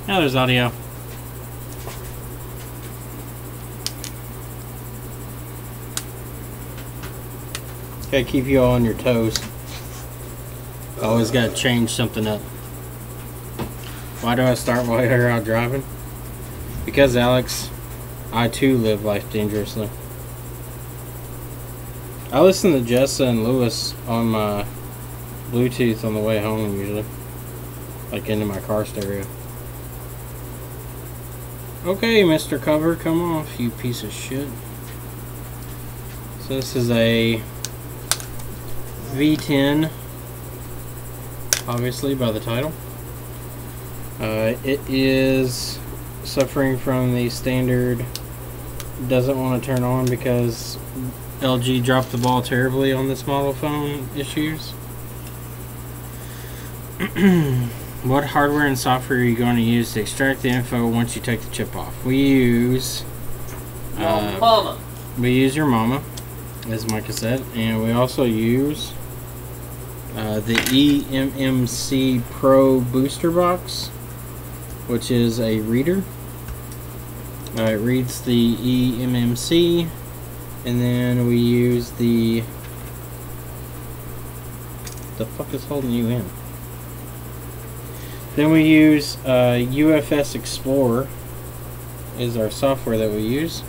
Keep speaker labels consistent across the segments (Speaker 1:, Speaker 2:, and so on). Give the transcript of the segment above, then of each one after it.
Speaker 1: Now there's audio. Gotta keep you all on your toes. Always gotta change something up. Why do I start while you're out driving? Because, Alex, I too live life dangerously. I listen to Jessa and Lewis on my Bluetooth on the way home usually. Like into my car stereo. Okay, Mr. Cover, come off, you piece of shit. So this is a V10, obviously by the title. It is suffering from the standard doesn't want to turn on because LG dropped the ball terribly on this model phone issues. What hardware and software are you going to use to extract the info once you take the chip off? We use your mama, as Micah said, and we also use the EMMC Pro booster box, which is a reader. It reads the EMMC, and then we use the fuck is holding you in? Then we use UFS Explorer is our software that we use.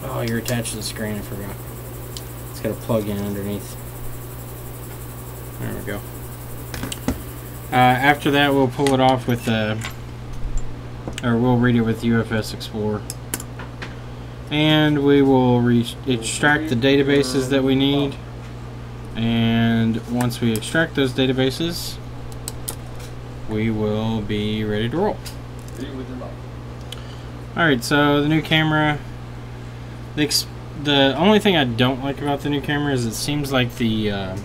Speaker 1: Oh, you're attached to the screen, I forgot. It's got a plug in underneath. There we go. After that, we'll pull it off with we'll read it with UFS Explorer. And we will extract the databases that we need. And once we extract those databases, we will be ready to roll. Alright, so the new camera. The only thing I don't like about the new camera is it seems like the let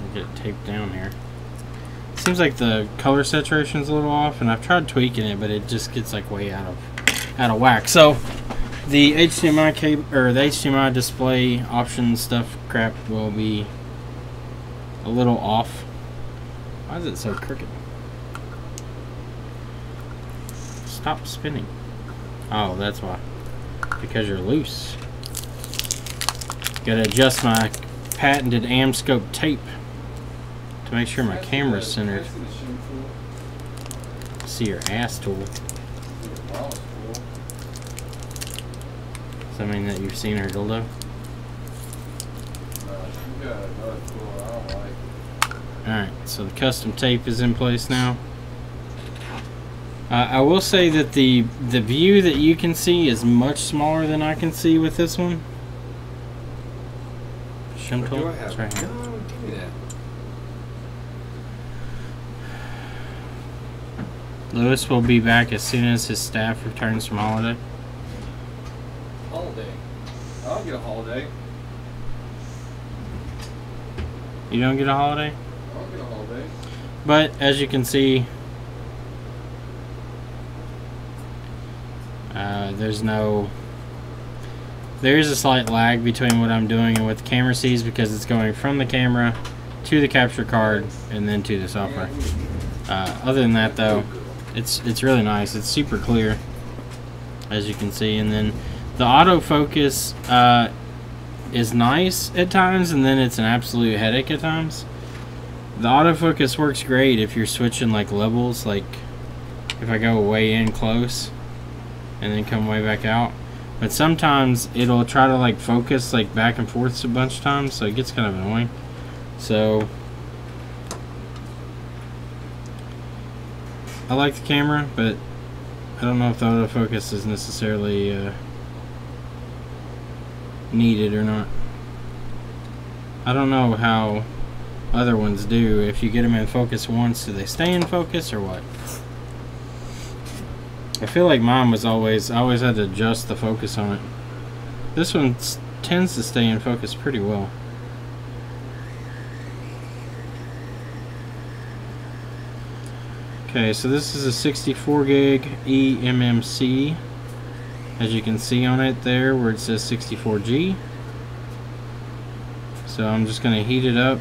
Speaker 1: me get it taped down here. It seems like the color saturation is a little off, and I've tried tweaking it, but it just gets like way out of whack. So the HDMI cable or the HDMI display option stuff crap will be a little off. Why is it so crooked? Stop spinning. Oh, that's why. Because you're loose. Gotta adjust my patented Amscope tape to make sure my camera's centered. See your ass tool. Does that mean that you've seen her dildo? Alright, so the custom tape is in place now. I will say that the view that you can see is much smaller than I can see with this one. Shim tool? It's right here.
Speaker 2: No, give me that.
Speaker 1: Lewis will be back as soon as his staff returns from holiday.
Speaker 2: Holiday. I'll get a holiday.
Speaker 1: You don't get a holiday?
Speaker 2: I'll get a holiday.
Speaker 1: But as you can see, there's a slight lag between what I'm doing and what the camera sees because it's going from the camera to the capture card and then to the software. Other than that though, it's really nice. It's super clear, as you can see, and then the autofocus is nice at times, and then it's an absolute headache at times. The autofocus works great if you're switching like levels, like if I go way in close and then come way back out. But sometimes it'll try to like focus like back and forth a bunch of times, so it gets kind of annoying. So I like the camera, but I don't know if the autofocus is necessarily needed or not. I don't know how other ones do. If you get them in focus once, do they stay in focus or what? I feel like mine was I always had to adjust the focus on it. This one tends to stay in focus pretty well. Okay, so this is a 64 gig eMMC, as you can see on it there where it says 64G. So I'm just going to heat it up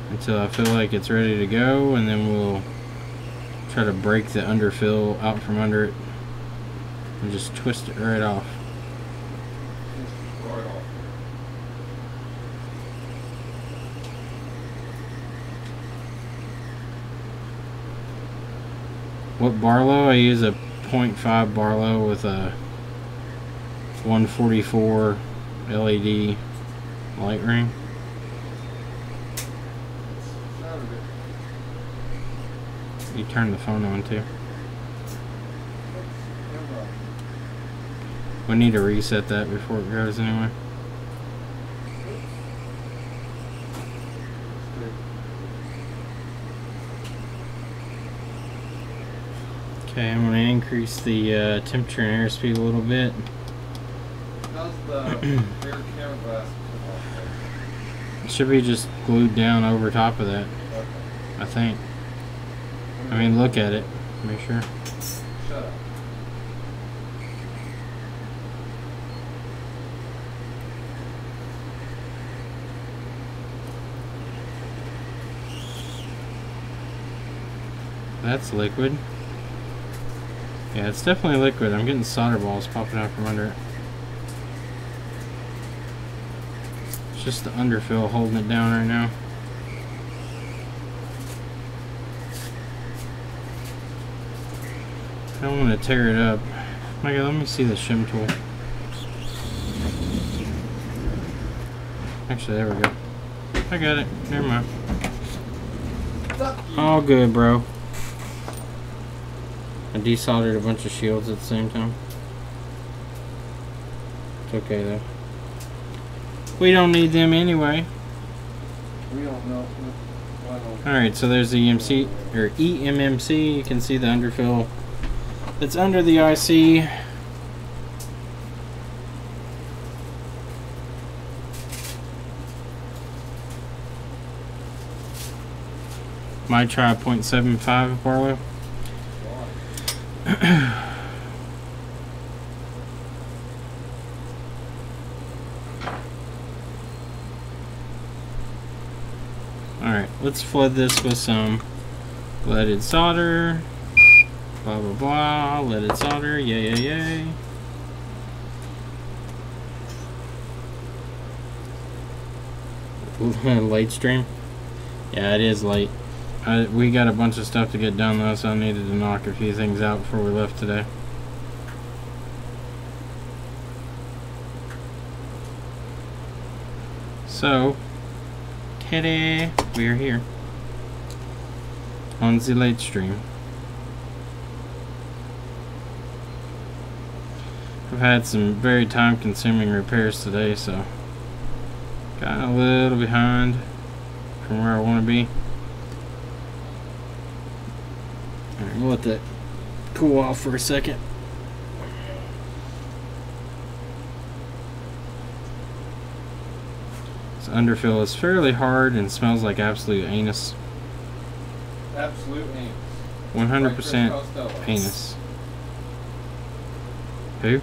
Speaker 1: until I feel like it's ready to go, and then we'll try to break the underfill out from under it and just twist it right off. What Barlow? I use a 0.5 Barlow with a 144 LED light ring. You turn the phone on too. We need to reset that before it goes anyway. Okay, I'm going to increase the temperature and airspeed a little bit.
Speaker 2: How's the rear camera glass?
Speaker 1: It should be just glued down over top of that,
Speaker 2: Okay.
Speaker 1: I think. I mean, look at it. Make sure.
Speaker 2: Shut up.
Speaker 1: That's liquid. Yeah, it's definitely liquid. I'm getting solder balls popping out from under it. It's just the underfill holding it down right now. I don't want to tear it up. Okay, let me see the shim tool. Actually, there we go. I got it. Never mind. All good, bro. I desoldered a bunch of shields at the same time. It's okay though. We don't need them anyway.
Speaker 2: We don't know.
Speaker 1: Alright, so there's the EMC or EMMC. You can see the underfill that's under the IC. Might try 0.75 Barlow. Alright, let's flood this with some leaded solder. Blah blah blah, leaded solder, yay yay yay. Light stream? Yeah, it is late. We got a bunch of stuff to get done though, so I needed to knock a few things out before we left today. So, ta-da, we are here on the late stream. I've had some very time-consuming repairs today, so got a little behind from where I want to be. Alright, we'll let that cool off for a second. This underfill is fairly hard and smells like absolute anus.
Speaker 2: Absolute anus.
Speaker 1: 100% anus. Who?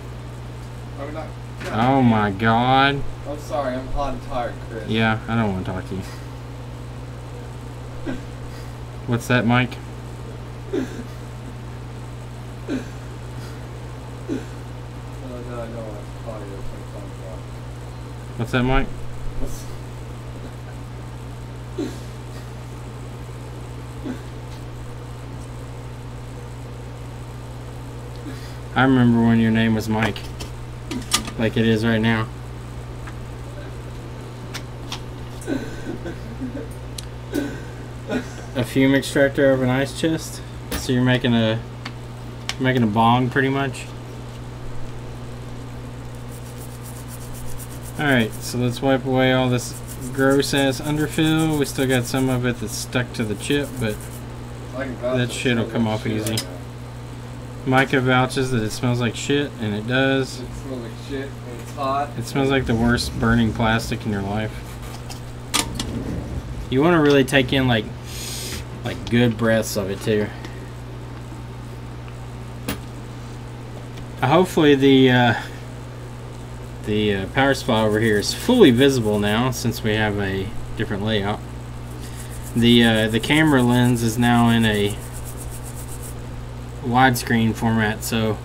Speaker 2: I'm not.
Speaker 1: Oh my god.
Speaker 2: I'm sorry, I'm hot and tired, Chris.
Speaker 1: Yeah, I don't want to talk to you. What's that, Mike?
Speaker 2: No, I know I'm tired.
Speaker 1: What's that, Mike? I remember when your name was Mike. Like it is right now. A fume extractor of an ice chest. So you're making a bong pretty much. Alright, so let's wipe away all this gross ass underfill. We still got some of it that's stuck to the chip, but that shit will come off easy. Micah vouches that it smells like shit, and it does.
Speaker 2: It smells like shit, and it's hot.
Speaker 1: It smells like the worst burning plastic in your life. You want to really take in like good breaths of it too. Hopefully the power supply over here is fully visible now since we have a different layout. The camera lens is now in a widescreen format, so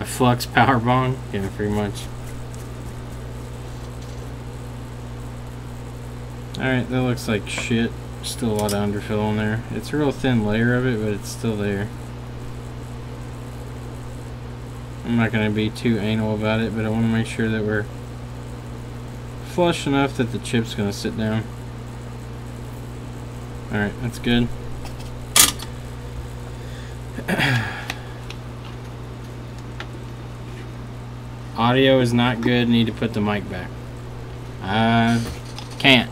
Speaker 1: a Flux power bong, yeah, pretty much. Alright, that looks like shit. Still a lot of underfill on there. It's a real thin layer of it, but it's still there. I'm not going to be too anal about it, but I want to make sure that we're flush enough that the chip's going to sit down. Alright, that's good. Audio is not good. Need to put the mic back. Can't.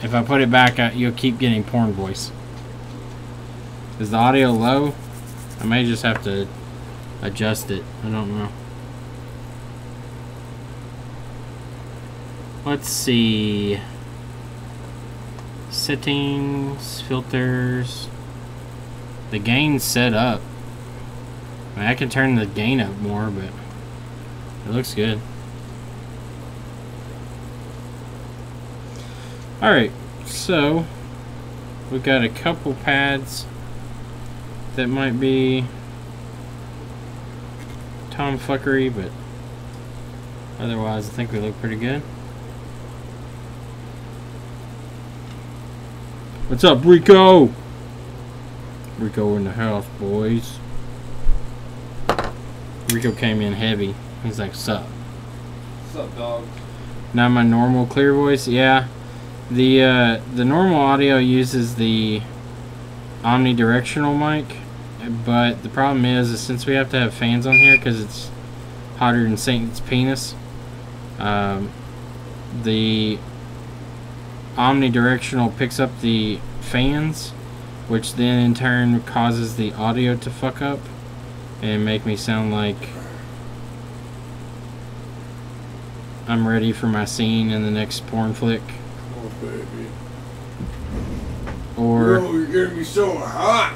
Speaker 1: If I put it back, you'll keep getting porn voice. Is the audio low? I may just have to adjust it. I don't know. Let's see. Settings, filters. The gain's set up. I mean, I can turn the gain up more, but it looks good. Alright, so we've got a couple pads that might be tomfuckery, but otherwise I think we look pretty good. What's up, Rico? Rico in the house, boys. Rico came in heavy. He's like, sup?
Speaker 2: What's up, dog?
Speaker 1: Not my normal clear voice? Yeah. The normal audio uses the omnidirectional mic, but the problem is since we have to have fans on here because it's hotter than Satan's penis, the omnidirectional picks up the fans, which then in turn causes the audio to fuck up and make me sound like I'm ready for my scene in the next porn flick.
Speaker 2: Oh, baby.
Speaker 1: Or,
Speaker 2: oh, you're gonna be so hot.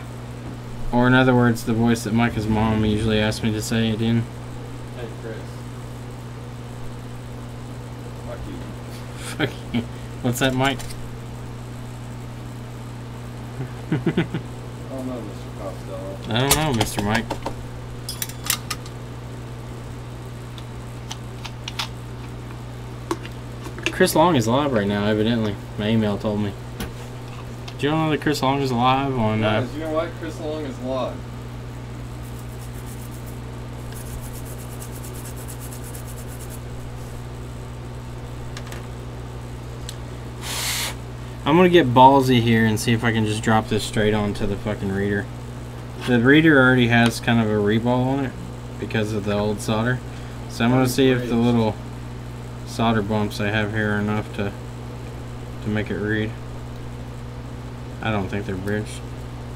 Speaker 1: Or in other words, the voice that Micah's mom usually asks me to say it in.
Speaker 2: Hey, Chris. Fuck you.
Speaker 1: Fuck you. What's that, Mike?
Speaker 2: I don't know, Mr. Costello.
Speaker 1: I don't know, Mr. Mike. Chris Long is alive right now, evidently. My email told me. Do you know that Chris Long is alive on...
Speaker 2: Guys, you know what? Chris Long is alive.
Speaker 1: I'm gonna get ballsy here and see if I can just drop this straight onto the fucking reader. The reader already has kind of a reball on it because of the old solder. So I'm gonna see if the little solder bumps I have here are enough to make it read. I don't think they're bridged.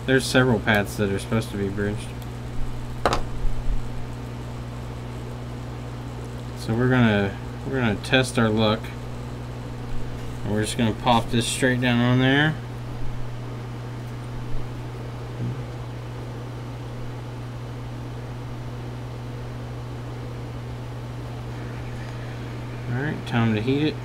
Speaker 1: There's several pads that are supposed to be bridged. So we're gonna test our luck. And we're just gonna pop this straight down on there. Alright, time to heat it.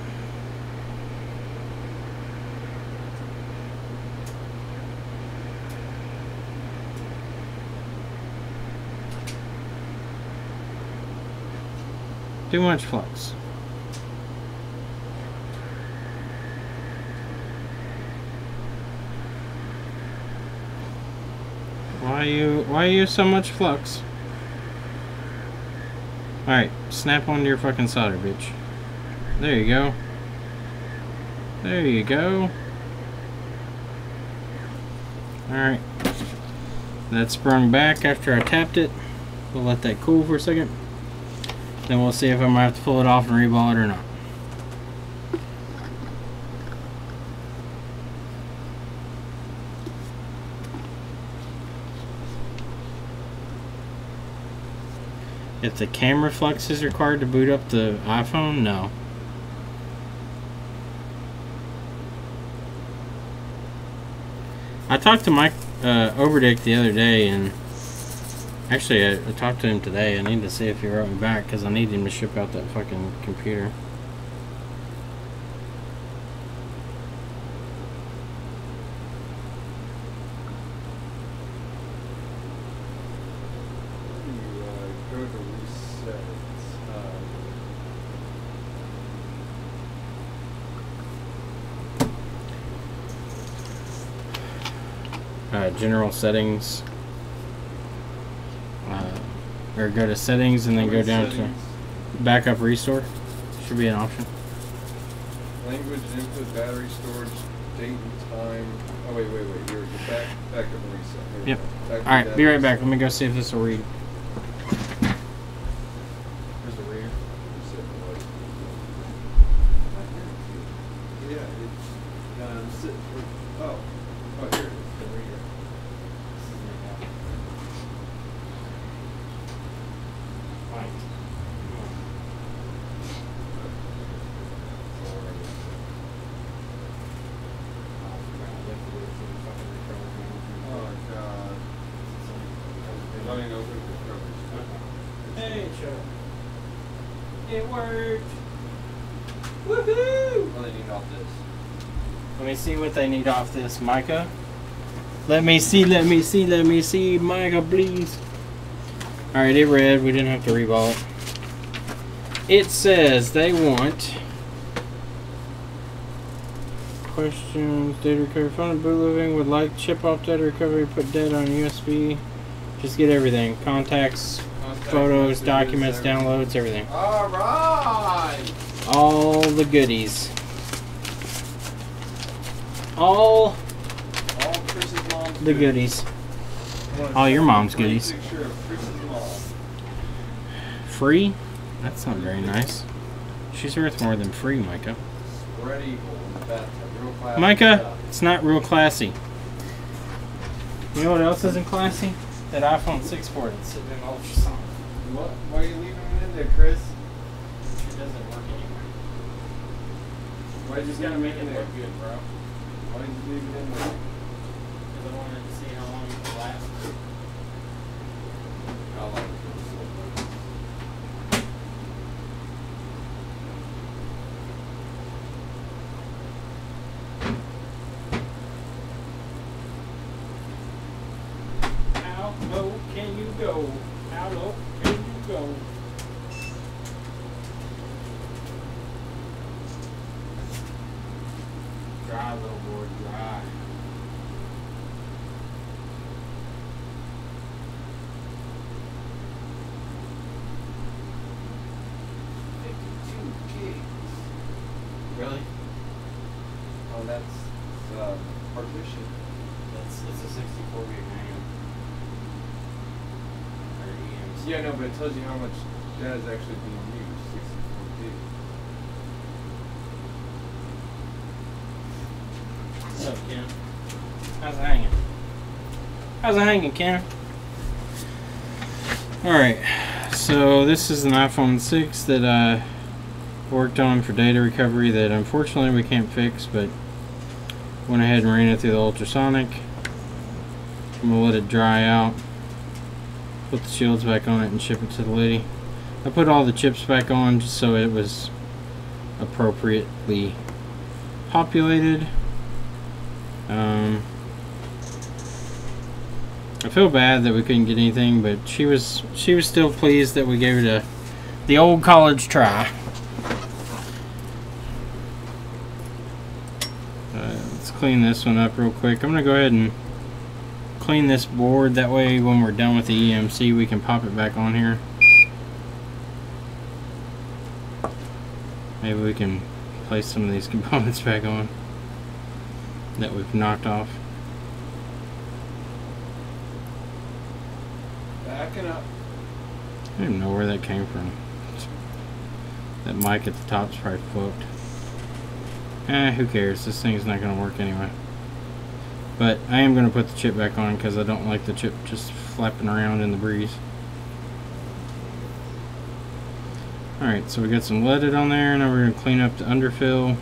Speaker 1: Too much flux. Why you so much flux? Alright, snap onto your fucking solder, bitch. There you go. There you go. Alright. That sprung back after I tapped it. We'll let that cool for a second. Then we'll see if I might have to pull it off and reball it or not. If the camera flux is required to boot up the iPhone, no. I talked to Mike Overdick the other day, and actually I talked to him today. I need to see if he wrote me back because I need him to ship out that fucking computer. general settings, or go to settings and then go down to backup restore. Should be an option.
Speaker 2: Language input, battery storage, date and time. Oh wait. You're back up and reset.
Speaker 1: Yep. All right, be right back. Let me go see if this will read. Where's the reader?
Speaker 2: Yeah. Oh, here it is.
Speaker 1: The reader. Right.
Speaker 2: Oh God. Let me open the
Speaker 1: Hey, Chuck. It worked. Woohoo!
Speaker 2: What do they need off this?
Speaker 1: Let me see what they need off this, Micah. Let me see, Micah, please. Alright, it read. We didn't have to reball it. It says they want questions, data recovery, phone boot living, would like chip off data recovery, put data on USB. Just get everything. Contacts, photos, documents, downloads, everything.
Speaker 2: Alright!
Speaker 1: All the goodies. All
Speaker 2: Chris's mom's
Speaker 1: the goodies. All your mom's goodies.
Speaker 2: Picture of Chris's mom.
Speaker 1: Free? That's not very nice. She's worth more than free, Micah.
Speaker 2: Spread eagle in the bathtub. Real classy
Speaker 1: Micah,
Speaker 2: stuff.
Speaker 1: it's not real classy. You know what else isn't classy? That iPhone 6 port that's sitting in ultrasonic.
Speaker 2: What? Why are you leaving it in there, Chris?
Speaker 1: It doesn't work anymore.
Speaker 2: Why
Speaker 1: You just gotta make it look good, bro.
Speaker 2: Why did you leave it in there?
Speaker 1: Because I wanted to see how long it would last.
Speaker 2: How long?
Speaker 1: How low can you go? How low can you go? Dry, little boy, dry. Really?
Speaker 2: Oh, that's partition.
Speaker 1: It's a 64 gig RAM. Or EMC.
Speaker 2: Yeah, no, but it tells you how much data is actually being used. 64 gig.
Speaker 1: What's up, Ken? How's it hanging? How's it hanging, Ken? Alright, so this is an iPhone 6 that I worked on for data recovery that unfortunately we can't fix, but went ahead and ran it through the ultrasonic. I'm going to let it dry out, put the shields back on it, and ship it to the lady. I put all the chips back on just so it was appropriately populated. I feel bad that we couldn't get anything, but she was still pleased that we gave it the old college try. Let's clean this one up real quick. I'm gonna go ahead and clean this board, that way when we're done with the EMC we can pop it back on here. Maybe we can place some of these components back on that we've knocked off.
Speaker 2: Backing up.
Speaker 1: I don't even know where that came from. That mic at the top's probably fucked. Who cares? This thing's not going to work anyway. But I am going to put the chip back on because I don't like the chip just flapping around in the breeze. Alright, so we got some leaded on there. Now we're going to clean up the underfill.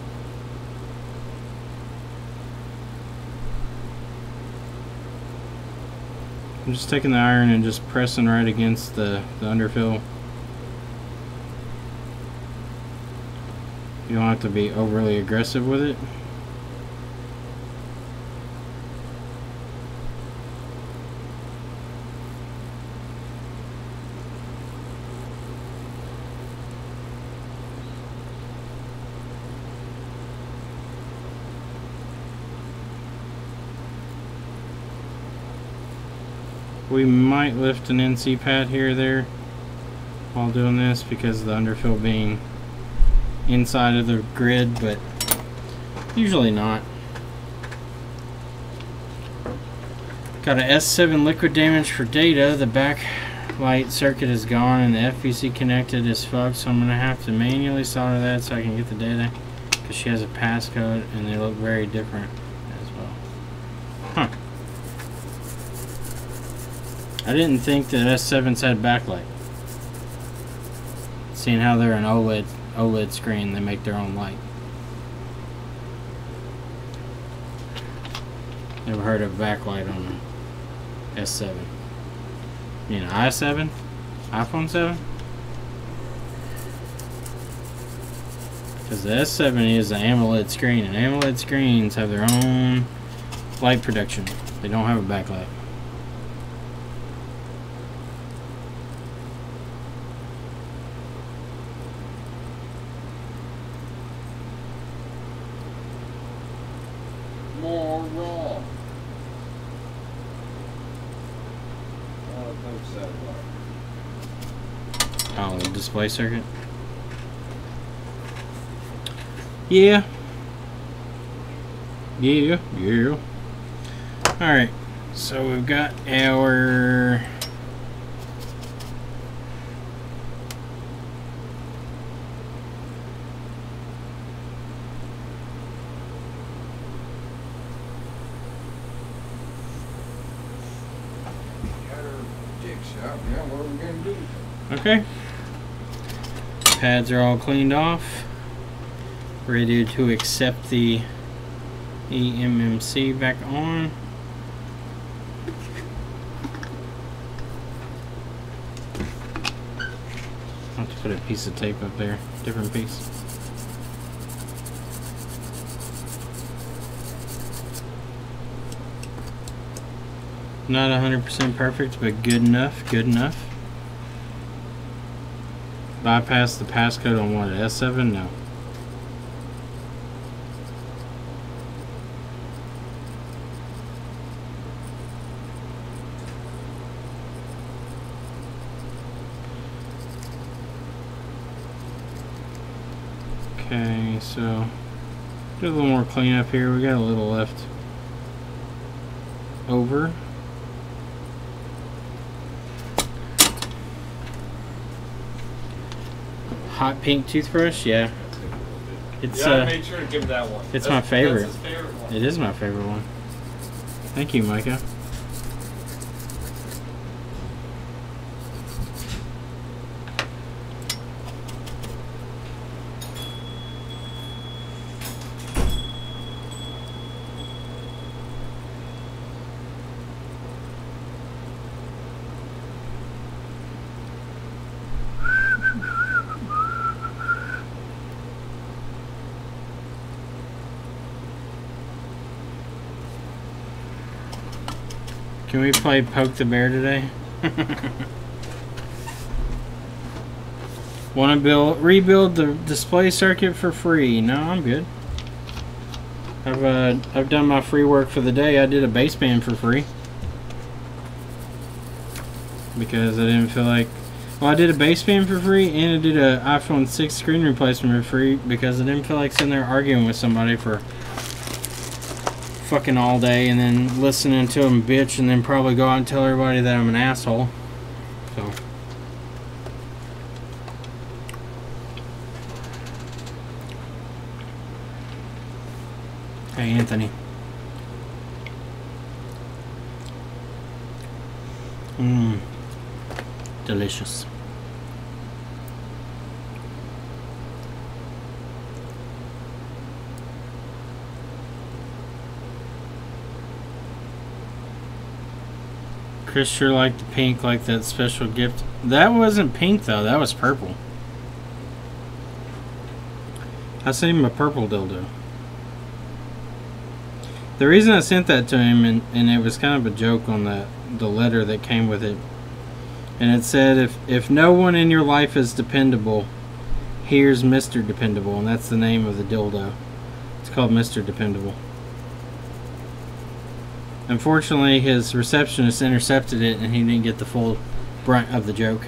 Speaker 1: I'm just taking the iron and just pressing right against the underfill. You don't have to be overly aggressive with it. We might lift an NC pad here or there while doing this because of the underfill being inside of the grid, but usually not. Got an S7 liquid damage for data. The backlight circuit is gone and the FVC connected is fucked, so I'm going to have to manually solder that so I can get the data, because she has a passcode and they look very different as well. Huh. I didn't think that S7s had backlight. Seeing how they're an OLED screen, they make their own light. Never heard of backlight on an S7. You know, i7? iPhone 7? Because the S7 is an AMOLED screen, and AMOLED screens have their own light production. They don't have a backlight.
Speaker 2: More raw.
Speaker 1: Oh, the display circuit? Yeah. Yeah. Alright, so we've got our
Speaker 2: Yeah, what are we gonna do?
Speaker 1: okay. Pads are all cleaned off. Ready to accept the eMMC back on. I'll have to put a piece of tape up there, different piece. Not 100% perfect, but good enough, good enough. Bypass the passcode on what, S7? No. Okay, so do a little more cleanup here. We got a little left over. Hot pink toothbrush, yeah. It's
Speaker 3: yeah, I made sure to give that one.
Speaker 1: It's my favorite.
Speaker 3: That's his favorite one.
Speaker 1: It is my favorite one. Thank you, Micah. Can we play Poke the Bear today? Want to rebuild the display circuit for free? No, I'm good. I've done my free work for the day. I did a baseband for free because I didn't feel like. Well, I did a baseband for free and I did a iPhone 6 screen replacement for free because I didn't feel like sitting there arguing with somebody for fucking all day and then listening to them bitch and then probably go out and tell everybody that I'm an asshole. So hey Anthony. Delicious. Chris sure liked the pink, like that special gift. That wasn't pink though, that was purple. I sent him a purple dildo. The reason I sent that to him, and it was kind of a joke on the letter that came with it, and it said, if no one in your life is dependable, here's Mr. Dependable, and that's the name of the dildo. It's called Mr. Dependable. Unfortunately, his receptionist intercepted it and he didn't get the full brunt of the joke.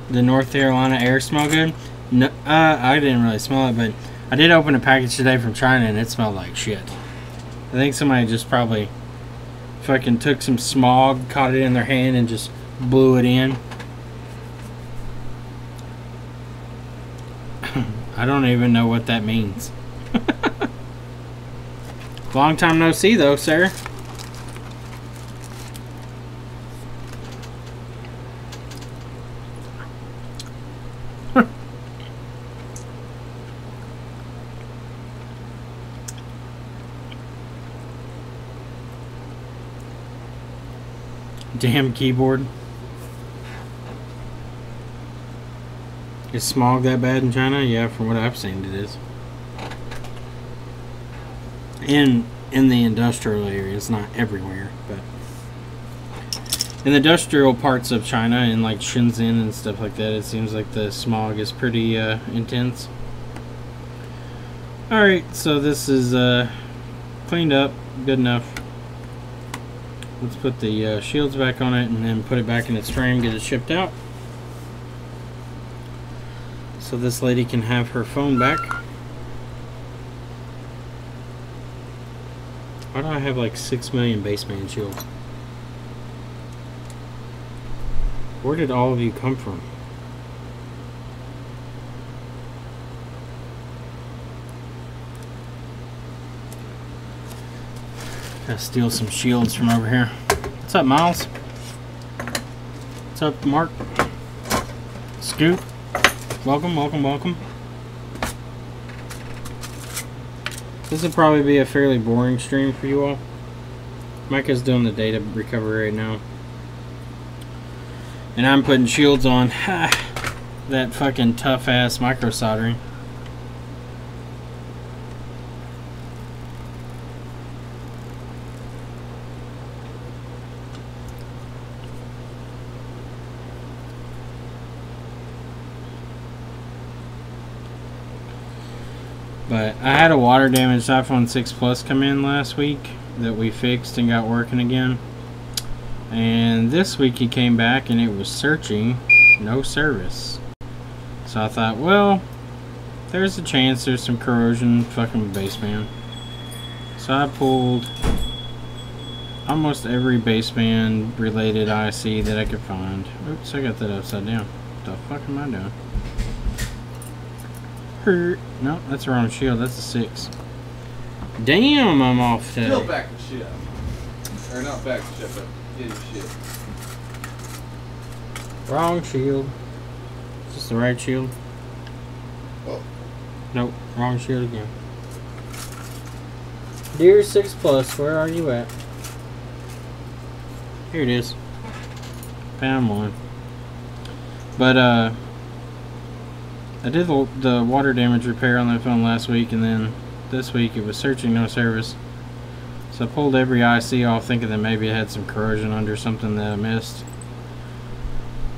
Speaker 1: The North Carolina air smell good? No, I didn't really smell it, but I did open a package today from China and it smelled like shit. I think somebody just probably fucking took some smog, caught it in their hand, and just blew it in. I don't even know what that means. Long time no see, though, sir. Damn keyboard. Is smog that bad in China? Yeah, from what I've seen it is. In the industrial areas, not everywhere, but in the industrial parts of China, in like Shenzhen and stuff like that, it seems like the smog is pretty intense. Alright, so this is cleaned up, good enough. Let's put the shields back on it and then put it back in its frame, get it shipped out. So this lady can have her phone back. Why do I have like 6 million baseband shields? Where did all of you come from? Gotta steal some shields from over here. What's up, Miles? What's up, Mark? Scoop? Welcome, welcome, welcome. This will probably be a fairly boring stream for you all. Micah's doing the data recovery right now. And I'm putting shields on. That fucking tough ass micro soldering. But I had a water damaged iPhone 6 Plus come in last week that we fixed and got working again. And this week he came back and it was searching, no service. So I thought, well, there's a chance there's some corrosion fucking baseband. So I pulled almost every baseband related IC that I could find. Oops, I got that upside down. What the fuck am I doing? No, that's the wrong shield. That's a 6. Damn, I'm off today.
Speaker 2: Still back the shit. Or not back the shit, but get his shit.
Speaker 1: Wrong shield. Is this the right shield?
Speaker 2: Oh.
Speaker 1: Nope, wrong shield again. Dear 6 Plus, where are you at? Here it is. Found one. But, I did the water damage repair on that phone last week, and then this week it was searching, no service. So I pulled every IC off thinking that maybe it had some corrosion under something that I missed.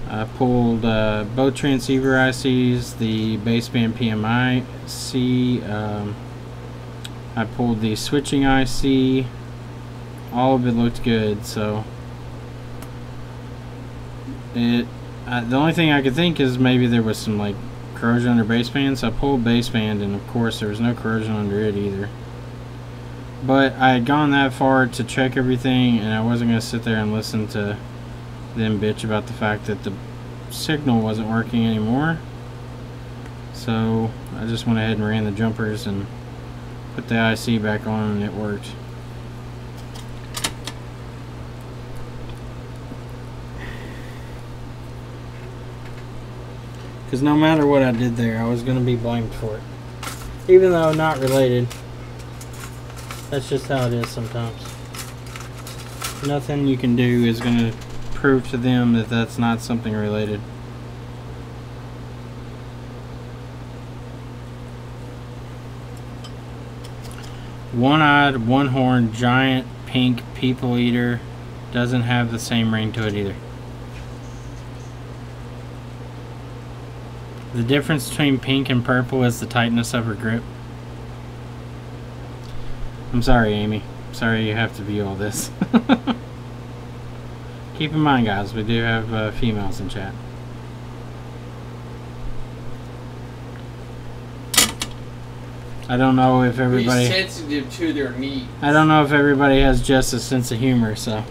Speaker 1: I pulled both transceiver ICs, the baseband PMI IC, I pulled the switching IC, all of it looked good, so the only thing I could think is maybe there was some like corrosion under baseband, so I pulled baseband, and of course there was no corrosion under it either. But I had gone that far to check everything, and I wasn't going to sit there and listen to them bitch about the fact that the signal wasn't working anymore. So I just went ahead and ran the jumpers and put the IC back on, and it worked. Because no matter what I did there, I was going to be blamed for it. Even though not related. That's just how it is sometimes. Nothing you can do is going to prove to them that that's not something related. One-eyed, one-horned, giant, pink people eater doesn't have the same ring to it either. The difference between pink and purple is the tightness of her grip. I'm sorry, Amy. Sorry you have to view all this. Keep in mind, guys, we do have females in chat. I don't know if everybody...
Speaker 2: Be sensitive to their needs.
Speaker 1: I don't know if everybody has just a sense of humor, so...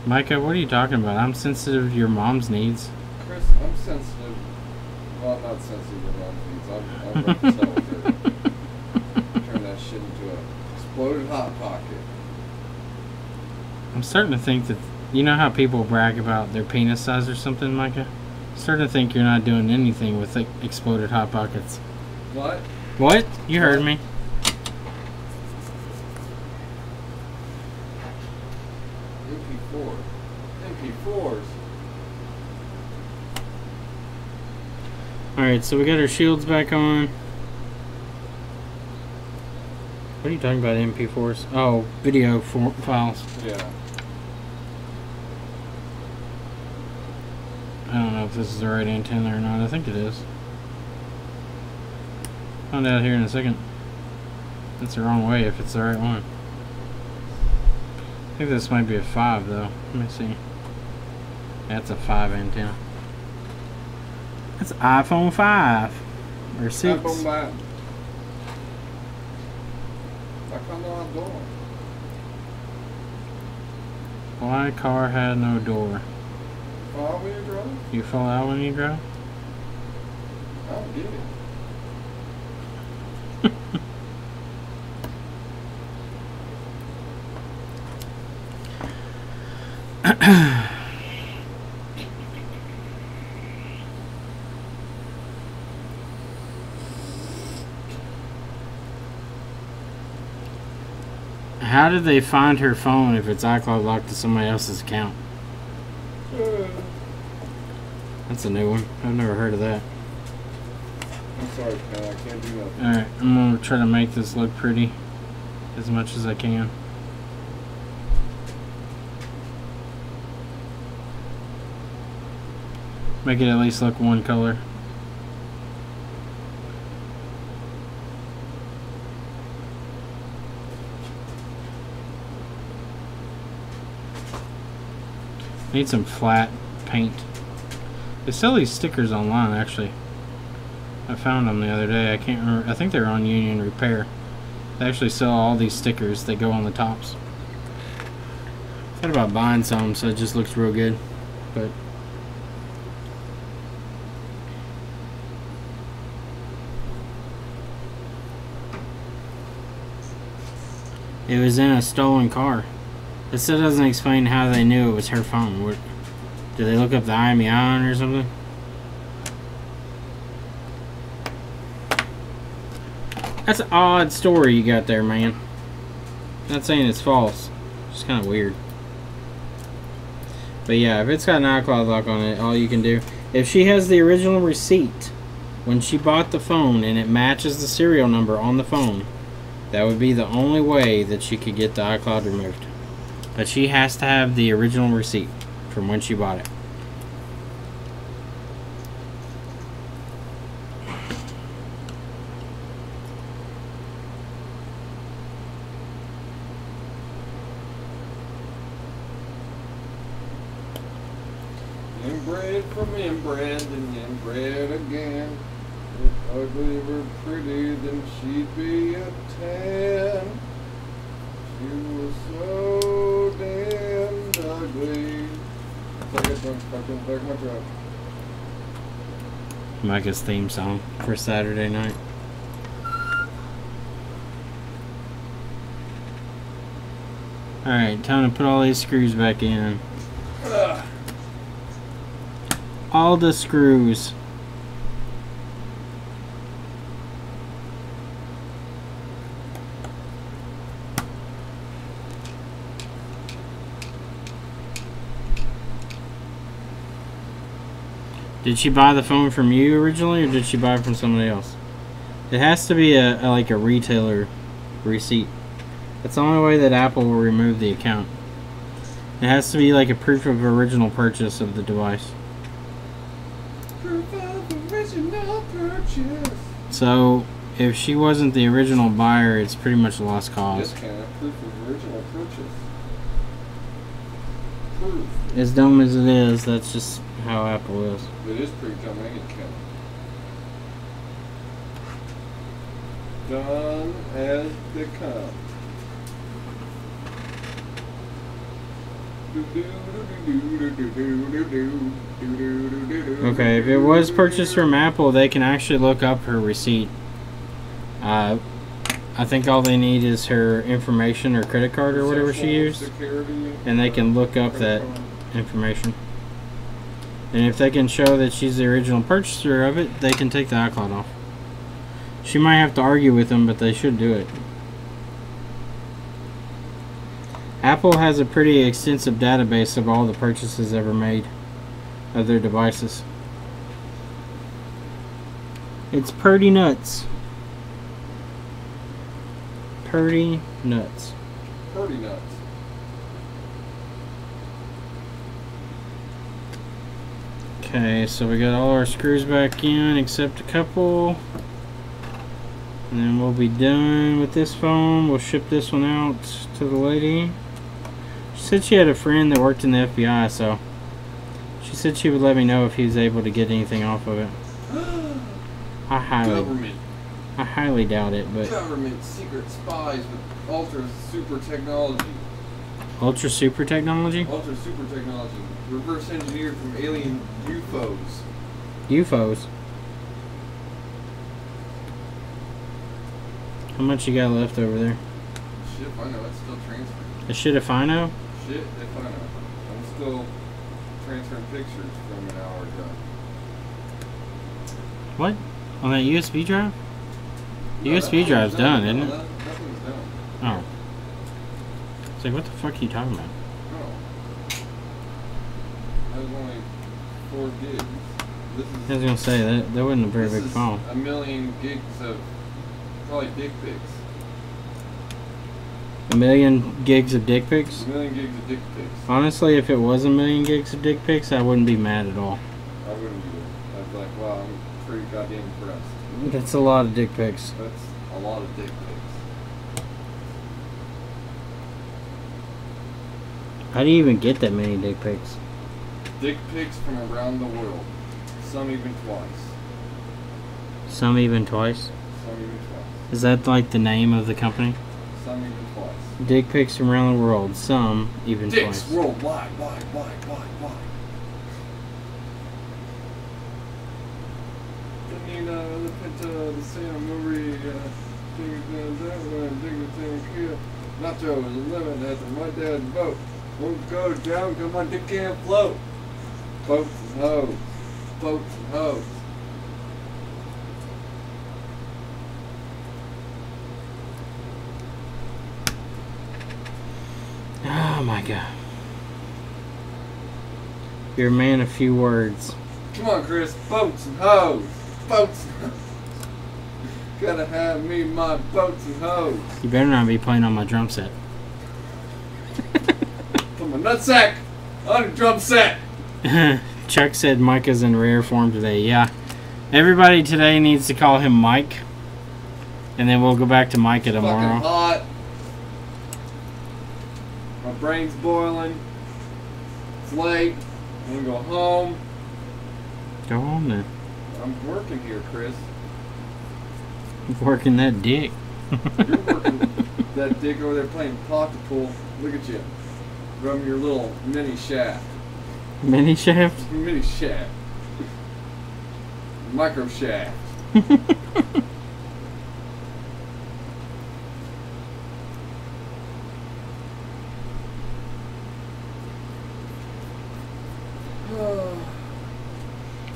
Speaker 1: Micah, what are you talking about? I'm sensitive to your mom's needs.
Speaker 2: Chris, I'm sensitive. Well, I'm not sensitive to mom's needs. I'm ready to turn that shit into an exploded hot pocket.
Speaker 1: I'm starting to think that... You know how people brag about their penis size or something, Micah? I'm starting to think you're not doing anything with like, exploded hot pockets.
Speaker 2: What?
Speaker 1: What? You heard me.
Speaker 2: MP4s.
Speaker 1: Alright, so we got our shields back on. What are you talking about, MP4s? Oh, video files.
Speaker 2: Yeah.
Speaker 1: I don't know if this is the right antenna or not. I think it is. Find out here in a second. That's the wrong way if it's the right one. I think this might be a 5 though. Let me see. That's a 5 antenna. That's iPhone 5 or 6.
Speaker 2: iPhone 5. I can't know how to do it.
Speaker 1: Why car had no door?
Speaker 2: Fall when you drive?
Speaker 1: You fall out when you drive?
Speaker 2: I don't get it.
Speaker 1: How did they find her phone if it's iCloud locked to somebody else's account? That's a new one. I've never heard of that.
Speaker 2: I'm sorry, Ken. I can't do nothing.
Speaker 1: Alright, I'm going to try to make this look pretty as much as I can. Make it at least look one color. Need some flat paint. They sell these stickers online, actually. I found them the other day. I can't remember. I think they're on Union Repair. They actually sell all these stickers that go on the tops. I thought about buying some so it just looks real good, but it was in a stolen car. It still doesn't explain how they knew it was her phone. What, did they look up the IMEI on or something? That's an odd story you got there, man. Not saying it's false. Just kind of weird. But yeah, if it's got an iCloud lock on it, all you can do... If she has the original receipt when she bought the phone and it matches the serial number on the phone, that would be the only way that she could get the iCloud removed. But she has to have the original receipt from when she bought it.
Speaker 2: Inbred from inbred and inbred again. If ugly were pretty, then she'd be a 10. She was so damned ugly. Take it, don't fucking take my truck.
Speaker 1: Micah's theme song for Saturday night. Alright, time to put all these screws back in. All the screws. Did she buy the phone from you originally, or did she buy it from somebody else? It has to be like a retailer receipt. That's the only way that Apple will remove the account. It has to be like a proof of original purchase of the device.
Speaker 2: Proof of original purchase.
Speaker 1: So, if she wasn't the original buyer, it's pretty much a lost cause.
Speaker 2: Discount proof of original purchase. Proof.
Speaker 1: As dumb as it is, that's just how Apple is.
Speaker 2: It is pretty dumb, ain't it, Kevin? Done as they come.
Speaker 1: Okay, if it was purchased from Apple, they can actually look up her receipt. I think all they need is her information or credit card or whatever she used, and they can look up that information. And if they can show that she's the original purchaser of it, they can take the iCloud off. She might have to argue with them, but they should do it. Apple has a pretty extensive database of all the purchases ever made of their devices. It's pretty nuts. Pretty nuts.
Speaker 2: Pretty nuts.
Speaker 1: Okay, so we got all our screws back in except a couple. And then we'll be done with this phone. We'll ship this one out to the lady. She said she had a friend that worked in the FBI, so she said she would let me know if he was able to get anything off of it. I highly doubt it, but
Speaker 2: government secret spies with ultra super technology.
Speaker 1: Ultra super technology?
Speaker 2: Ultra super technology. Reverse engineered from alien UFOs.
Speaker 1: UFOs? How much you got left over there?
Speaker 2: Shit, if I know, it's still transferring.
Speaker 1: A shit if I know?
Speaker 2: Shit, if I know. I'm still transferring pictures from an hour ago.
Speaker 1: What? On that USB drive? The
Speaker 2: No,
Speaker 1: USB drive's done, isn't it?
Speaker 2: Nothing's done.
Speaker 1: Oh. It's like, what the fuck are you talking about?
Speaker 2: Oh. That was only 4 gigs. This is,
Speaker 1: I was gonna say, that wasn't a very big phone.
Speaker 2: A million gigs of probably dick pics.
Speaker 1: A million gigs of dick pics?
Speaker 2: A million gigs of dick pics.
Speaker 1: Honestly, if it was a million gigs of dick pics, I wouldn't be mad at all.
Speaker 2: I wouldn't either. I'd be like, wow, I'm pretty goddamn impressed.
Speaker 1: That's a lot of dick pics.
Speaker 2: That's a lot of dick pics.
Speaker 1: How do you even get that many dick pics?
Speaker 2: Dick pics from around the world. Some even twice.
Speaker 1: Some even twice?
Speaker 2: Some even twice.
Speaker 1: Is that like the name of the company?
Speaker 2: Some even twice.
Speaker 1: Dick pics from around the world. Some even
Speaker 2: Dicks
Speaker 1: twice.
Speaker 2: worldwide. Why? Didn't you look at the Santa Maria Nacho is a lemon at my dad's boat. Won't go down, come on, dick can't float. Boats and hoes. Boats and hoes.
Speaker 1: Oh my god. You're a man of few words.
Speaker 2: Come on, Chris. Boats and hoes. Boats and hoes. Gotta have me my boats and hoes.
Speaker 1: You better not be playing on my drum set.
Speaker 2: Put my nutsack on the drum set.
Speaker 1: Chuck said Micah's in rare form today. Yeah. Everybody today needs to call him Mike. And then we'll go back to Micah tomorrow.
Speaker 2: Fucking hot. My brain's boiling. It's late. I'm gonna go home.
Speaker 1: Go on then.
Speaker 2: I'm working here, Chris.
Speaker 1: Working that dick.
Speaker 2: You're working that dick over there playing pocket pool. Look at you. From your little mini shaft.
Speaker 1: Mini shaft?
Speaker 2: Mini shaft. Micro shaft.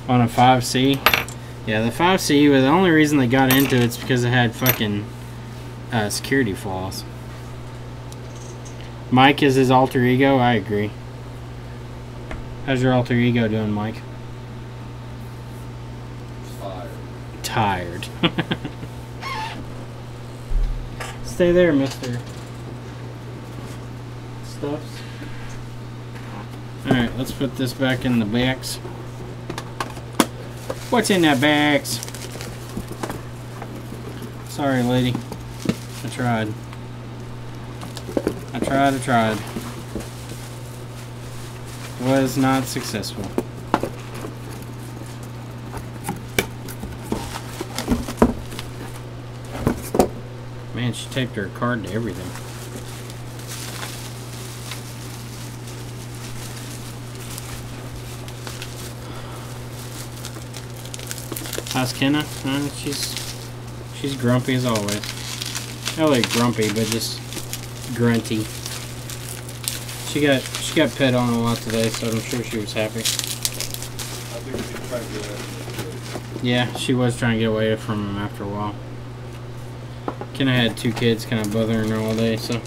Speaker 1: On a 5C? Yeah, the 5C, was the only reason they got into it's because it had fucking security flaws. Mike is his alter ego? I agree. How's your alter ego doing, Mike? Tired. Stay there, Mr. Stuffs. Alright, let's put this back in the box. What's in that box? Sorry, lady. I tried. I tried. Was not successful. Man, she taped her card to everything. How's Kenna? She's grumpy as always. Not like grumpy, but just grunty. She got pet on a lot today, so I'm sure she was happy.
Speaker 2: I think she tried to get out.
Speaker 1: Yeah, she was trying to get away from him after a while. Kenna had 2 kids kind of bothering her all day, so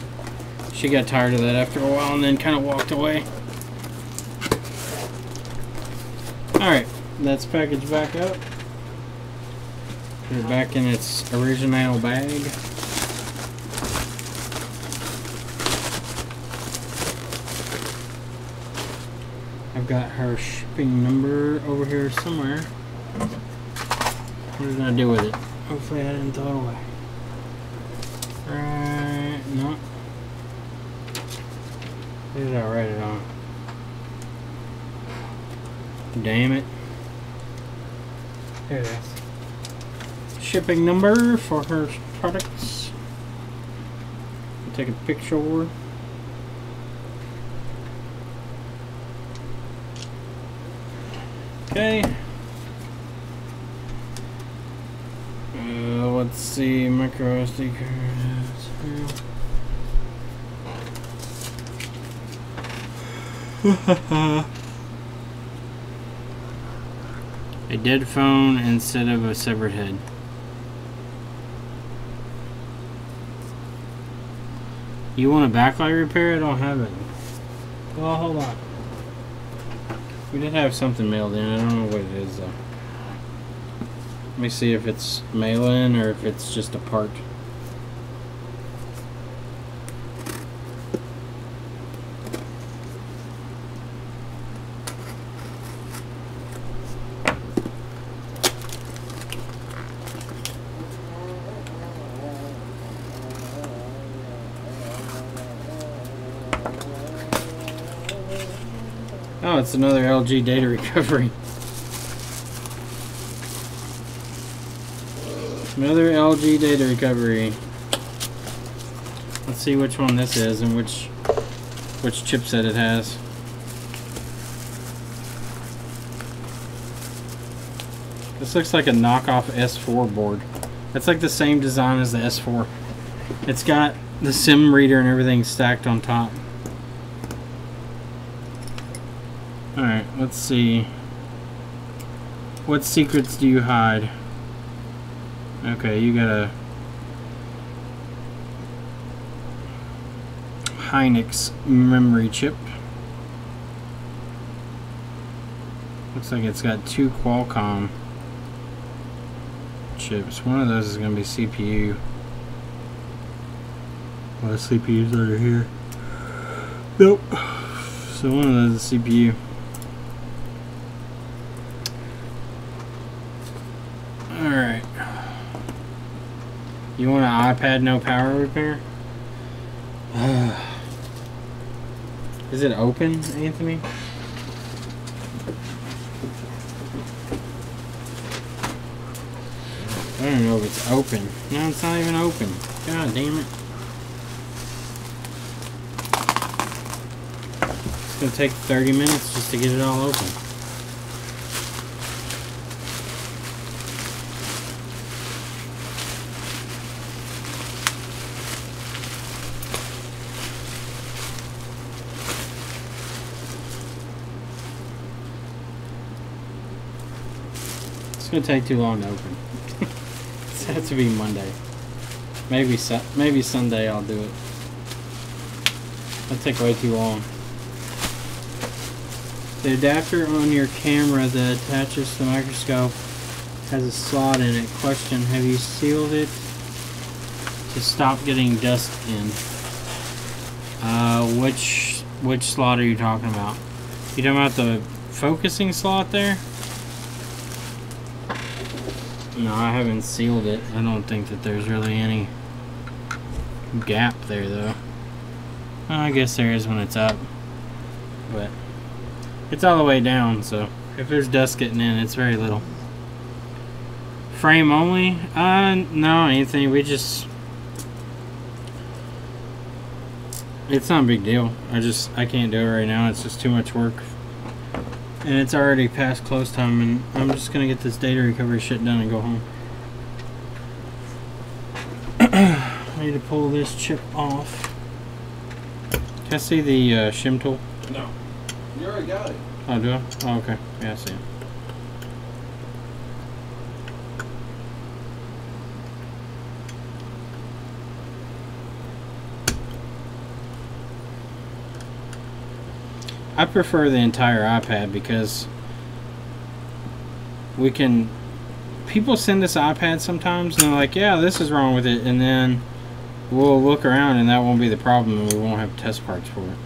Speaker 1: she got tired of that after a while and then kind of walked away. Alright, that's packaged back up. Put it back in its original bag. I've got her shipping number over here somewhere. What did I do with it? Hopefully I didn't throw it away. Right, no. Where did I write it on? Damn it. There it is. Shipping number for her products. I'll take a picture. Okay. Let's see, micro SD cards. A dead phone instead of a severed head. You want a backlight repair? I don't have it. Well, hold on. We did have something mailed in. I don't know what it is though. Let me see if it's mail-in or if it's just a part. Oh, it's another LG data recovery. Another LG data recovery. Let's see which one this is and which chipset it has. This looks like a knockoff S4 board. It's like the same design as the S4. It's got the SIM reader and everything stacked on top. Alright, let's see. What secrets do you hide? Okay, you got a Hynix memory chip. Looks like it's got 2 Qualcomm chips. One of those is going to be CPU. A lot of CPUs over here. Nope. So one of those is CPU. Alright. You want an iPad no power repair? Is it open, Anthony? I don't know if it's open. No, it's not even open. God damn it. It's gonna take 30 minutes just to get it all open. It's gonna take too long to open. It has to be Monday. Maybe Sunday I'll do it. That'll take way too long. The adapter on your camera that attaches to the microscope has a slot in it. Question, have you sealed it to stop getting dust in? Which slot are you talking about? You talking about the focusing slot there? No, I haven't sealed it. I don't think that there's really any gap there, though. I guess there is when it's up, but it's all the way down, so if there's dust getting in, it's very little. Frame only? No, anything. We just... It's not a big deal. I can't do it right now. It's just too much work. And it's already past close time, and I'm just gonna get this data recovery shit done and go home. I need to pull this chip off. Can I see the shim tool?
Speaker 2: No. You already got it.
Speaker 1: Oh, do I? Oh, okay. Yeah, I see it. I prefer the entire iPad because we can... People send us iPads sometimes and they're like, yeah, this is wrong with it, and then we'll look around and that won't be the problem and we won't have test parts for it.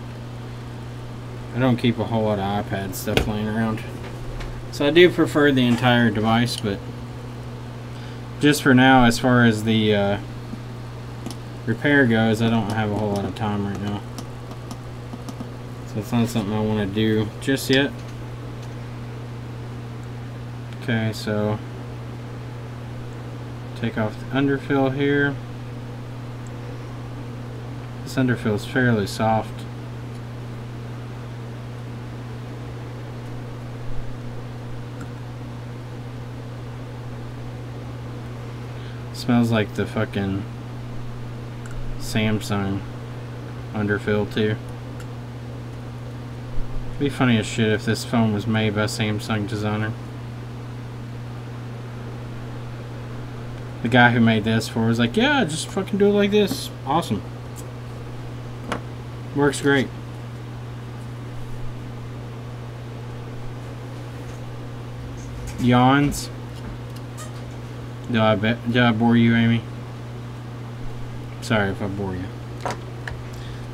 Speaker 1: I don't keep a whole lot of iPad stuff laying around. So I do prefer the entire device, but just for now, as far as the repair goes, I don't have a whole lot of time right now. So it's not something I want to do just yet. Okay, so take off the underfill here. This underfill is fairly soft. Smells like the fucking Samsung underfill too. It'd be funny as shit if this phone was made by Samsung designer. The guy who made this for was like, yeah, just fucking do it like this. Awesome. Works great. Yawns. Did I bore you, Amy? Sorry if I bore you.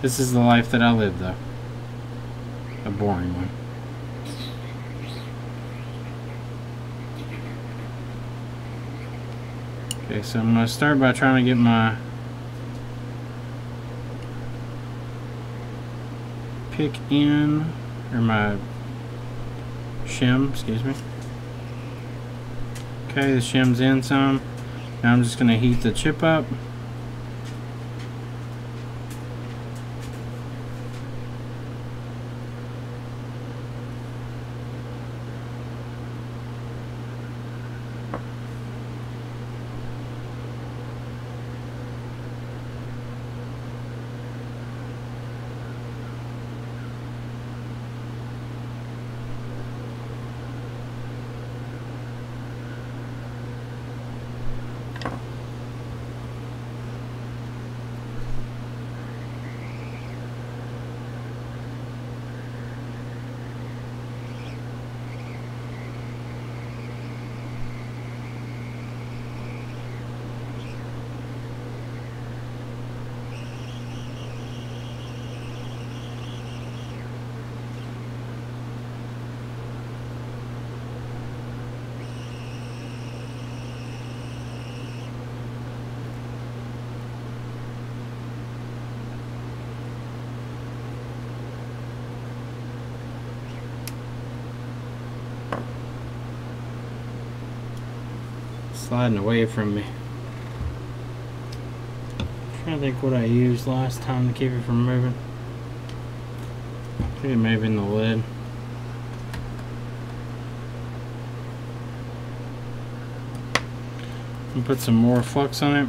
Speaker 1: This is the life that I live, though. A boring one. Okay, so I'm going to start by trying to get my pick in, or my shim, excuse me. Okay, the shim's in some. Now I'm just going to heat the chip up. Sliding away from me. I'm trying to think what I used last time to keep it from moving. I think it may have been the lid. And put some more flux on it.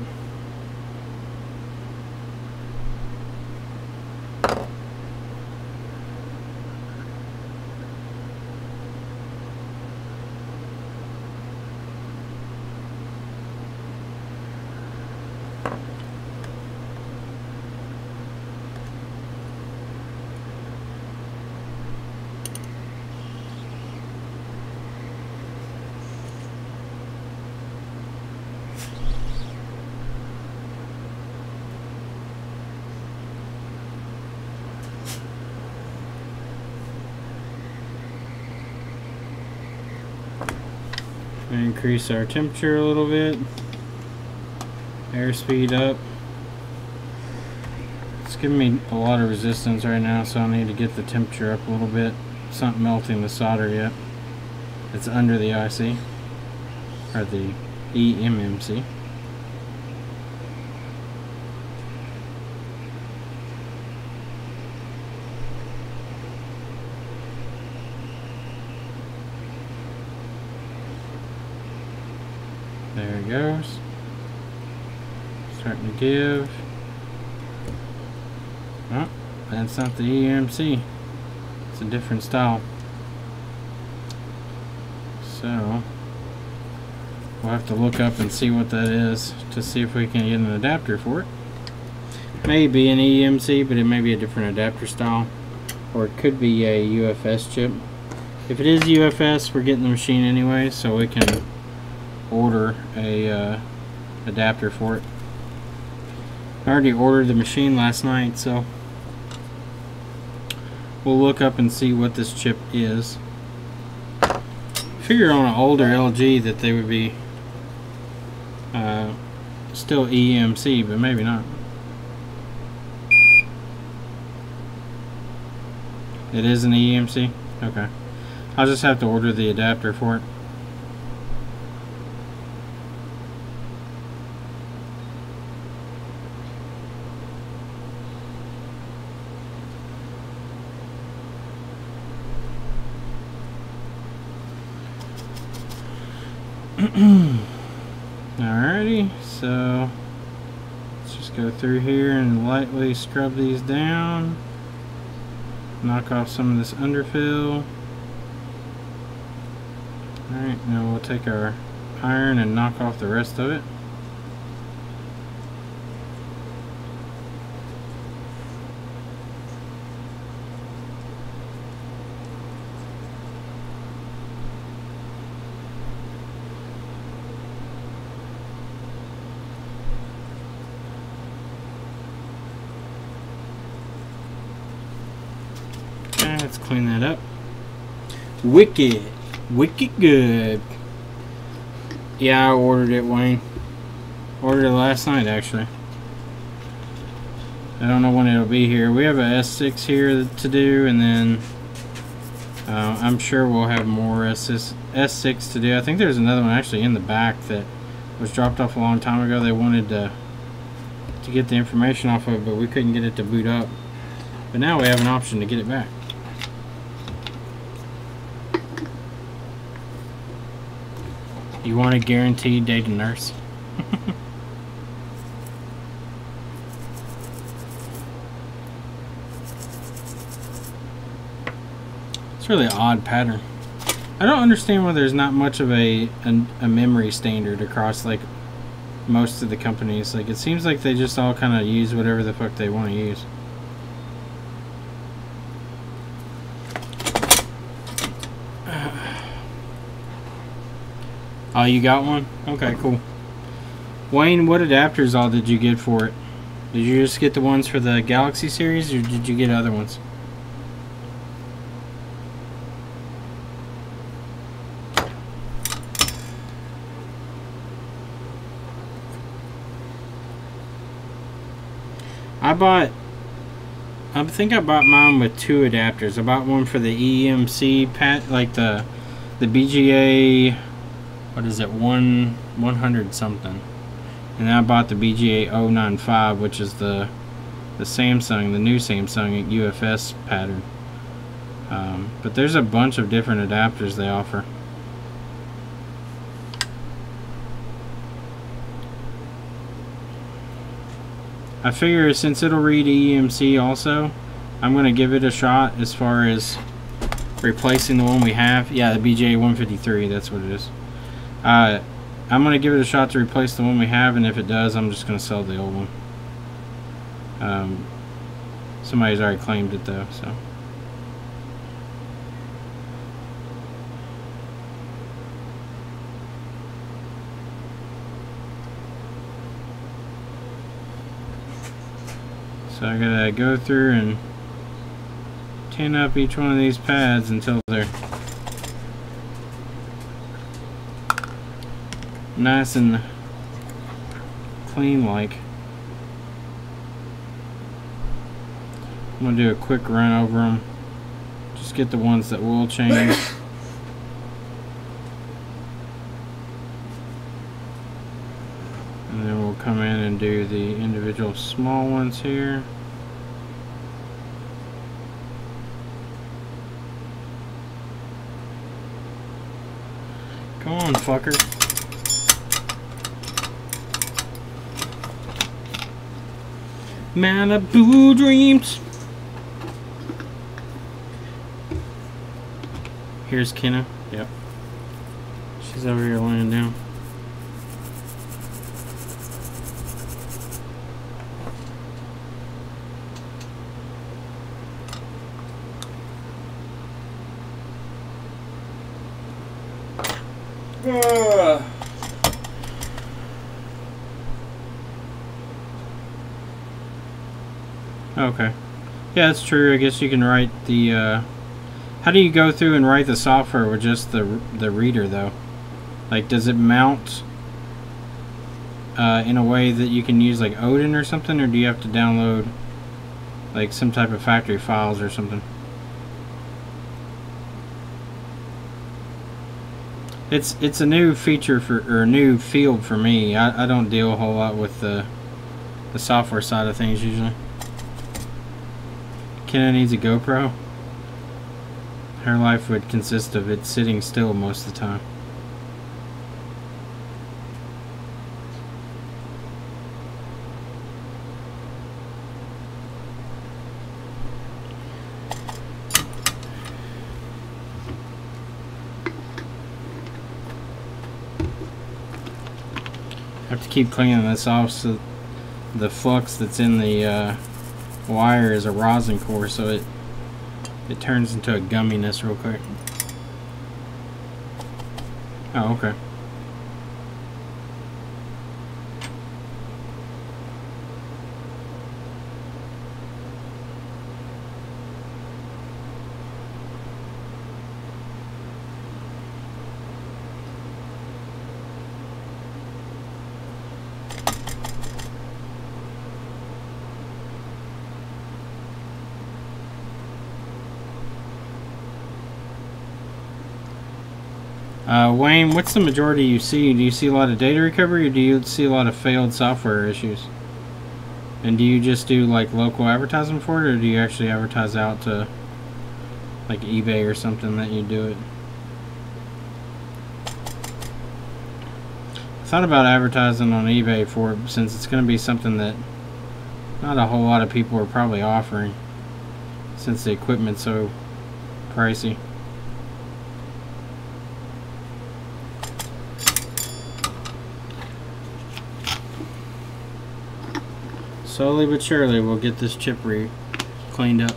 Speaker 1: Increase our temperature a little bit. Airspeed up. It's giving me a lot of resistance right now, so I need to get the temperature up a little bit. It's not melting the solder yet. It's under the IC, or the eMMC. There it goes. Starting to give. Oh, that's not the eMMC. It's a different style. So we'll have to look up and see what that is to see if we can get an adapter for it. Maybe an eMMC, but it may be a different adapter style, or it could be a UFS chip. If it is UFS, we're getting the machine anyway, so we can order a adapter for it. I already ordered the machine last night, so we'll look up and see what this chip is. Figure on an older LG that they would be still eMMC, but maybe not. It is an eMMC? Okay. I'll just have to order the adapter for it. Alrighty, so let's just go through here and lightly scrub these down. Knock off some of this underfill. Alright, now we'll take our iron and knock off the rest of it. Let's clean that up. Wicked good. Yeah, I ordered it, Wayne. Ordered it last night, actually. I don't know when it'll be here. We have a S6 here to do, and then I'm sure we'll have more S6 to do. I think there's another one actually in the back that was dropped off a long time ago. They wanted to get the information off of it, but we couldn't get it to boot up. But now we have an option to get it back. You want a guaranteed data nurse? It's really an odd pattern. I don't understand why there's not much of a memory standard across like most of the companies. Like, it seems like they just all kind of use whatever the fuck they want to use. Oh, you got one? Okay, cool. Wayne, what adapters all did you get for it? Did you just get the ones for the Galaxy series, or did you get other ones? I think I bought mine with two adapters. I bought one for the eMMC like the BGA, what is it, 100 something, and then I bought the BGA 095, which is the Samsung, the new Samsung UFS pattern. But there's a bunch of different adapters they offer. I figure since it'll read eMMC also, I'm going to give it a shot as far as replacing the one we have. Yeah, the BGA 153, that's what it is. I'm going to give it a shot to replace the one we have, and if it does, I'm just going to sell the old one. Somebody's already claimed it though, so. So I gotta go through and tin up each one of these pads until they're nice and clean like. I'm gonna do a quick run over them. Just get the ones that will change. And then we'll come in and do the individual small ones here. Come on, fucker. Malibu dreams. Here's Kenna. Yep. She's over here laying down. Okay. Yeah, that's true. I guess you can write the, how do you go through and write the software with just the reader, though? Like, does it mount in a way that you can use, like, Odin or something? Or do you have to download, like, some type of factory files or something? It's a new feature or a new field for me. I don't deal a whole lot with the software side of things usually. Kenna needs a GoPro. Her life would consist of it sitting still most of the time. I have to keep cleaning this off so the flux that's in the wire is a rosin core, so it turns into a gumminess real quick. Oh, okay. Wayne, what's the majority you see? Do you see a lot of data recovery, or do you see a lot of failed software issues? And do you just do like local advertising for it, or do you actually advertise out to like eBay or something that you do it? I thought about advertising on eBay for it, since it's going to be something that not a whole lot of people are probably offering, since the equipment's so pricey. Slowly but surely we'll get this chip cleaned up.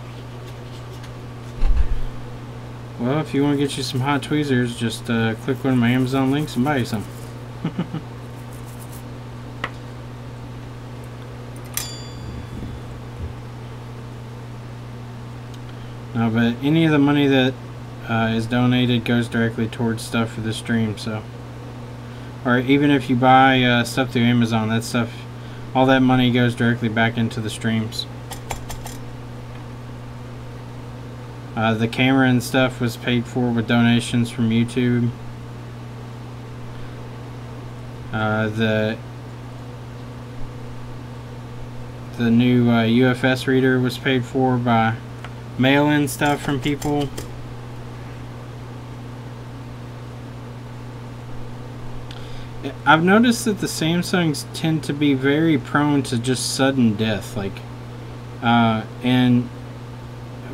Speaker 1: Well, if you want to get you some hot tweezers, just click one of my Amazon links and buy you some. No, but any of the money that is donated goes directly towards stuff for the stream, so. Or even if you buy stuff through Amazon, that stuff, all that money goes directly back into the streams. The camera and stuff was paid for with donations from YouTube. The new UFS reader was paid for by mail-in stuff from people. I've noticed that the Samsungs tend to be very prone to just sudden death, like and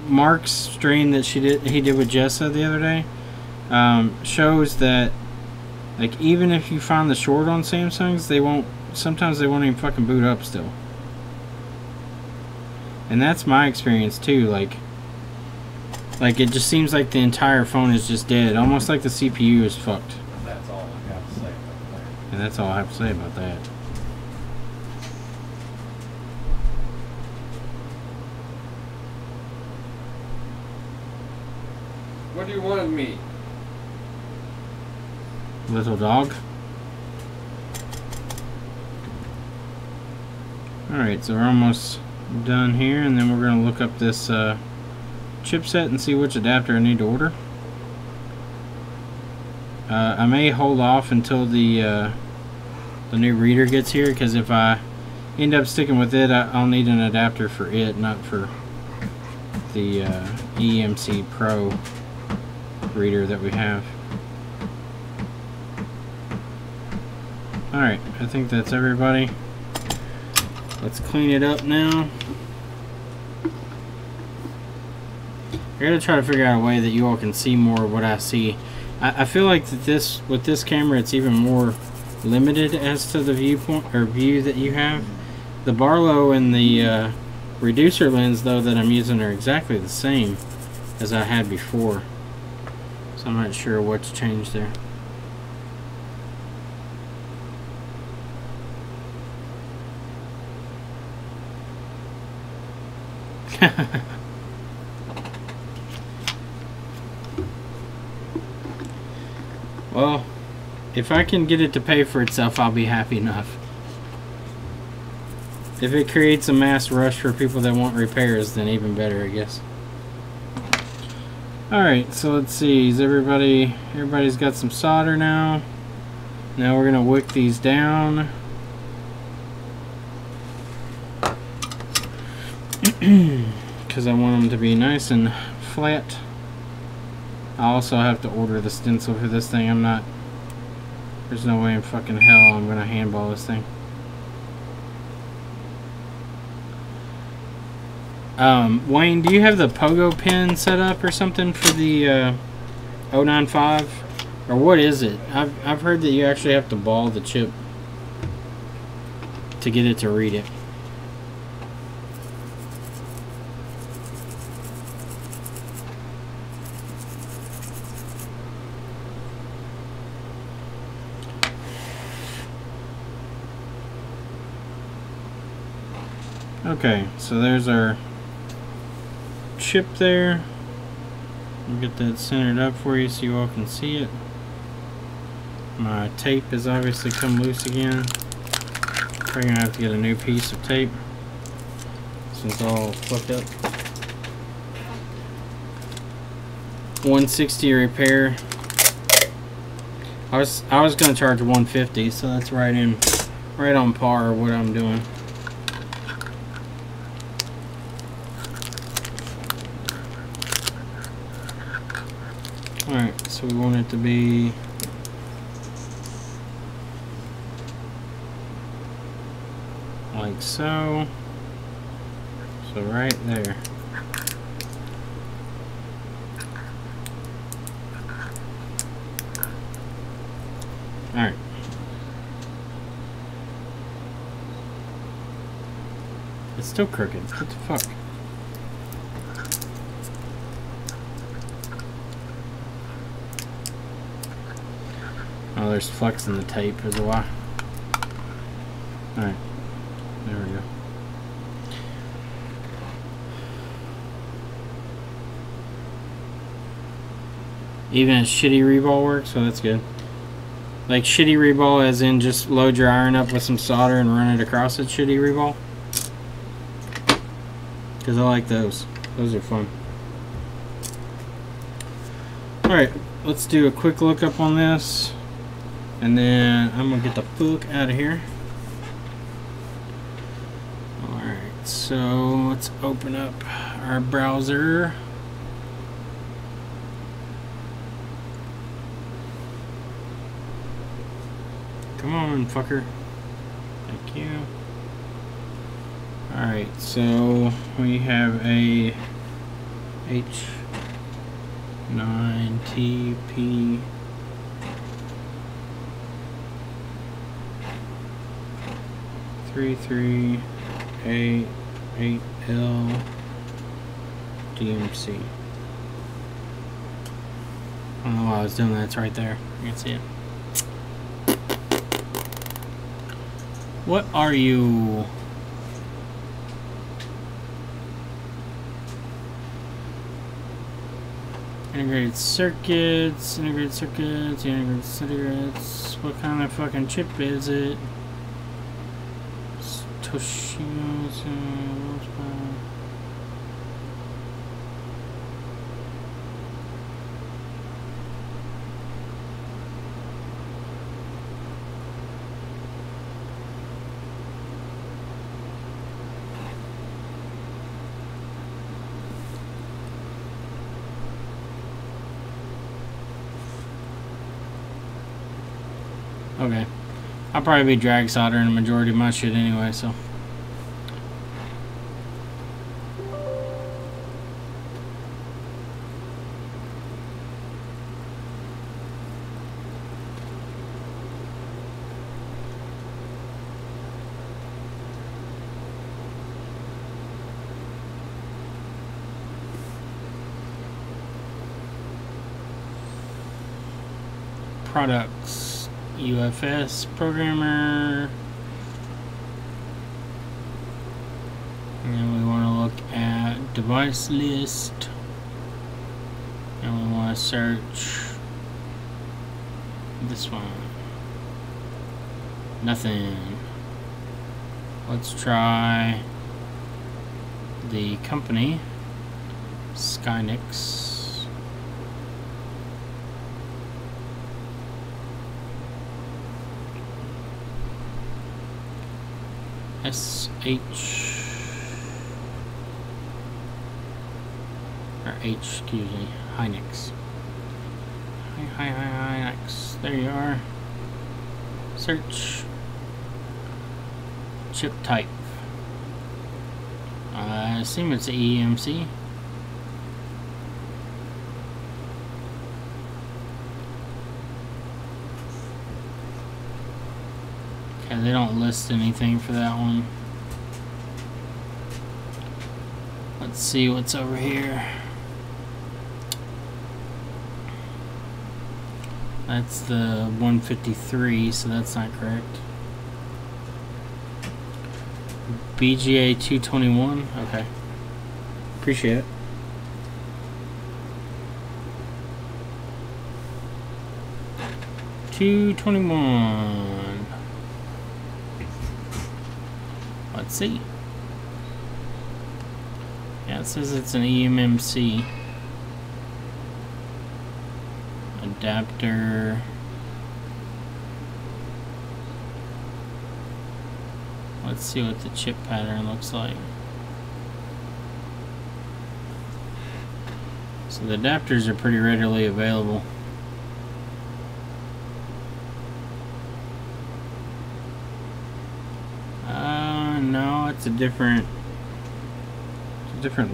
Speaker 1: Mark's stream that he did with Jessa the other day shows that, like, even if you find the short on Samsungs, sometimes they won't even fucking boot up still. And that's my experience too. Like it just seems like the entire phone is just dead, almost like the CPU is fucked.
Speaker 2: That's all I have to say about that.
Speaker 1: And that's all I have to say about that.
Speaker 2: What do you want of me?
Speaker 1: Little dog. Alright, so we're almost done here, and then we're going to look up this chipset and see which adapter I need to order. I may hold off until the new reader gets here, because if I end up sticking with it, I'll need an adapter for it, not for the EMC Pro reader that we have. Alright, I think that's everybody. Let's clean it up now. I gotta try to figure out a way that you all can see more of what I see. I feel like that with this camera, it's even more limited as to the viewpoint or view that you have. The Barlow and the reducer lens, though, that I'm using are exactly the same as I had before. So I'm not sure what's changed there. Well, if I can get it to pay for itself, I'll be happy enough. If it creates a mass rush for people that want repairs, then even better, I guess. Alright, so let's see. Is everybody's got some solder now. Now we're gonna wick these down. Because I want them to be nice and flat. I also have to order the stencil for this thing. There's no way in fucking hell I'm gonna handball this thing. Wayne, do you have the pogo pin set up or something for the 095? Or what is it? I've heard that you actually have to ball the chip to get it to read it. Okay, so there's our chip there. I'll get that centered up for you so you all can see it. My tape has obviously come loose again. Probably gonna have to get a new piece of tape. This one's all fucked up. 160 repair. I was gonna charge 150, so that's right on par with what I'm doing. Alright, so we want it to be like so. So right there. Alright. It's still crooked. What the fuck? Oh, there's flux in the tape as well. Alright. There we go. Even a shitty reball works, so that's good. Like shitty reball as in just load your iron up with some solder and run it across it, shitty reball. Because I like those. Those are fun. Alright, let's do a quick look up on this. And then I'm going to get the fuck out of here. Alright, so let's open up our browser. Come on, fucker. Thank you. Alright, so we have a H9TP 33A8L DMC. I don't know why I was doing that. It's right there. You can see it. What are you? Integrated circuits, integrated circuits. What kind of fucking chip is it? Toshiba's. Okay. I'll probably be drag soldering the majority of my shit anyway, so. Products. UFS programmer, and we want to look at device list, and we want to search this one. Nothing. Let's try the company Skynix. Excuse me, Hynix. Hynix. There you are. Search. Chip type. I assume it's EMC. Okay, they don't list anything for that one. Let's see what's over here. That's the 153, so that's not correct. BGA 221, okay. Appreciate it. $221. Let's see. Yeah, it says it's an eMMC. Adapter. Let's see what the chip pattern looks like. So the adapters are pretty readily available. No, it's a different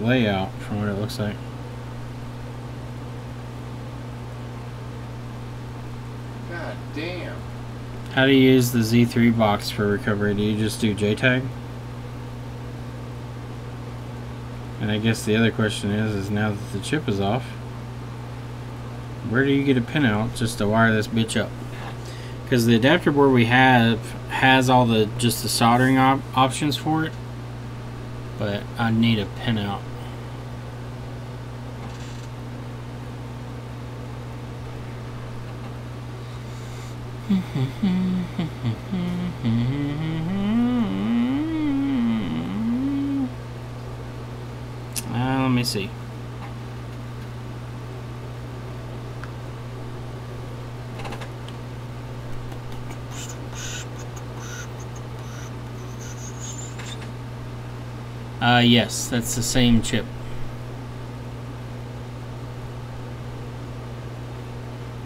Speaker 1: layout from what it looks like.
Speaker 2: God damn.
Speaker 1: How do you use the Z3 box for recovery? Do you just do JTAG? And I guess the other question is now that the chip is off, where do you get a pinout just to wire this bitch up? Because the adapter board we have has all the just the soldering options for it, but I need a pinout. Let me see. Yes, that's the same chip.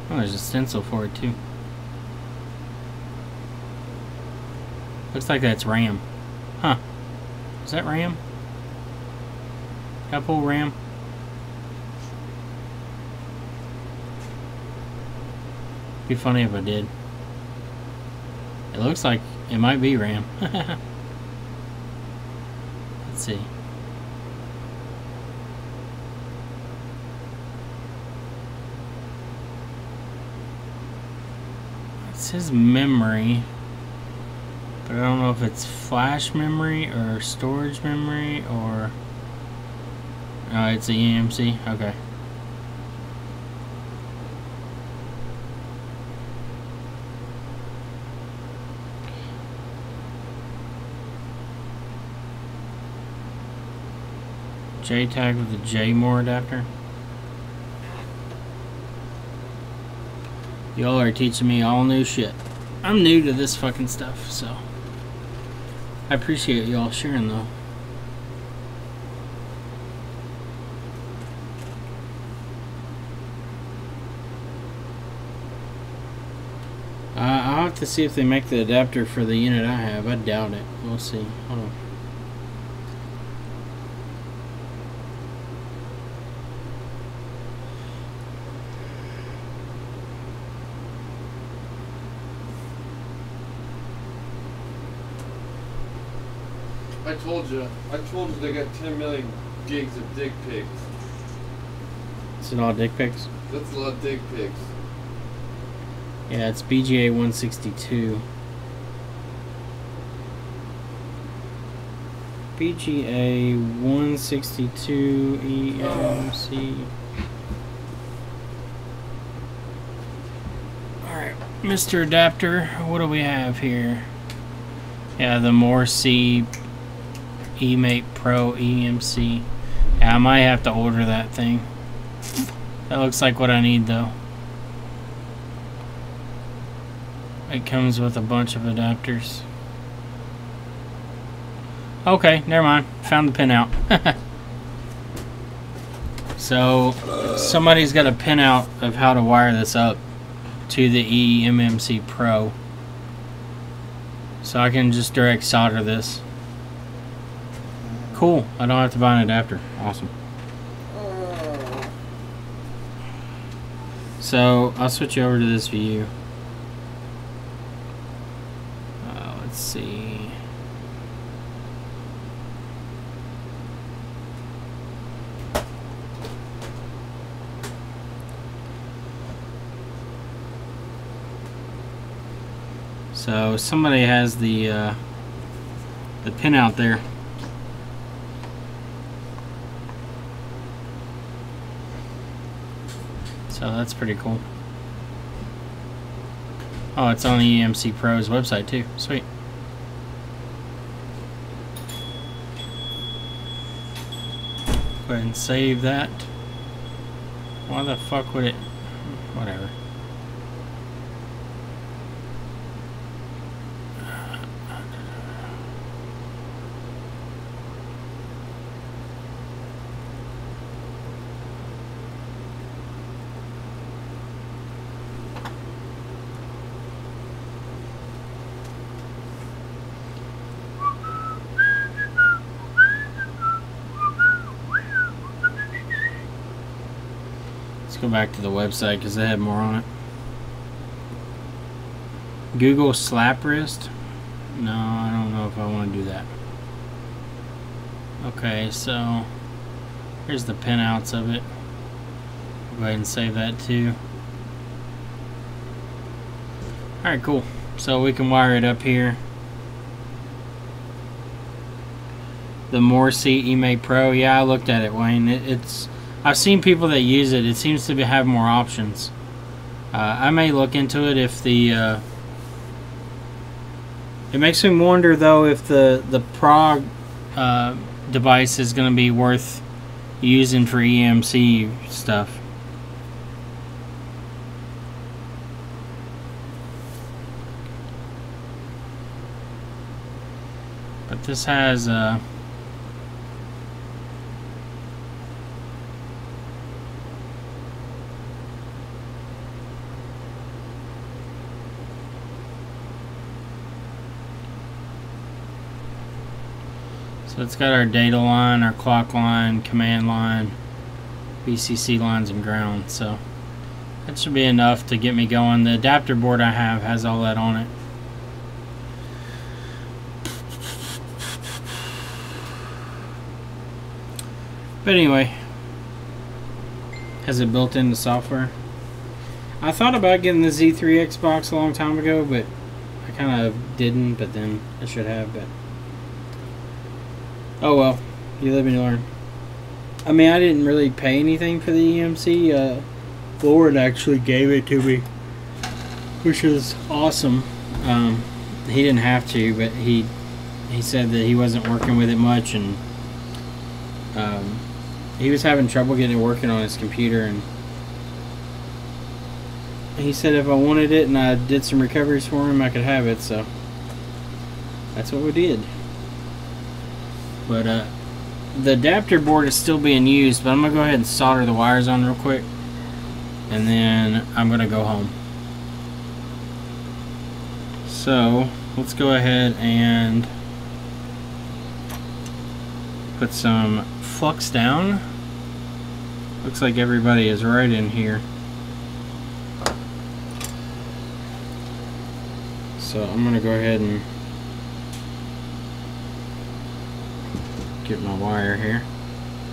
Speaker 1: Oh, there's a stencil for it too. Looks like that's RAM. Huh. Is that RAM? Couple RAM? Be funny if I did. It looks like it might be RAM. Let's see. It says memory, but I don't know if it's flash memory or storage memory or... Oh, it's the EMC? Okay. JTAG with a J-More adapter. Y'all are teaching me all new shit. I'm new to this fucking stuff, so I appreciate y'all sharing though. I'll have to see if they make the adapter for the unit I have. I doubt it. We'll see. Hold on.
Speaker 2: I told you they got 10 million gigs of dick pics.
Speaker 1: Is it all dick pics?
Speaker 2: That's a lot of dick pics.
Speaker 1: Yeah, it's BGA 162. BGA 162 EMC. Alright, Mr. Adapter, what do we have here? Yeah, the Morse eMate Pro EMC. Yeah, I might have to order that thing. That looks like what I need though. It comes with a bunch of adapters. Okay, never mind. Found the pinout. So, somebody's got a pinout of how to wire this up to the eMMC Pro. So I can just direct solder this. Cool. I don't have to buy an adapter. Awesome. So, I'll switch you over to this view. Let's see. So somebody has the pin out there. So that's pretty cool. Oh, it's on the EMC Pro's website too. Sweet. Go ahead and save that. Why the fuck would it? Whatever. Go back to the website because they had more on it. Google slap wrist? No, I don't know if I want to do that. Okay, so here's the pinouts of it. Go ahead and save that too. Alright, cool. So we can wire it up here. The Morse eMate Pro. Yeah, I looked at it, Wayne. It's I've seen people that use it. It seems to have more options. I may look into it if the... it makes me wonder, though, if the Pro device is going to be worth using for EMC stuff. But this has... So it's got our data line, our clock line, command line, VCC lines, and ground. So that should be enough to get me going. The adapter board I have has all that on it. But anyway, has it built into software? I thought about getting the Z3 Xbox a long time ago, but I kind of didn't, but then I should have, but oh well, you live and you learn. I mean, I didn't really pay anything for the EMC. Lord actually gave it to me, which is awesome. He didn't have to, but he said that he wasn't working with it much, and he was having trouble getting it working on his computer, and he said if I wanted it and I did some recoveries for him, I could have it, so that's what we did. But the adapter board is still being used, but I'm going to go ahead and solder the wires on real quick, and then I'm going to go home. So let's go ahead and put some flux down. Looks like everybody is right in here. So I'm going to go ahead and get my wire here.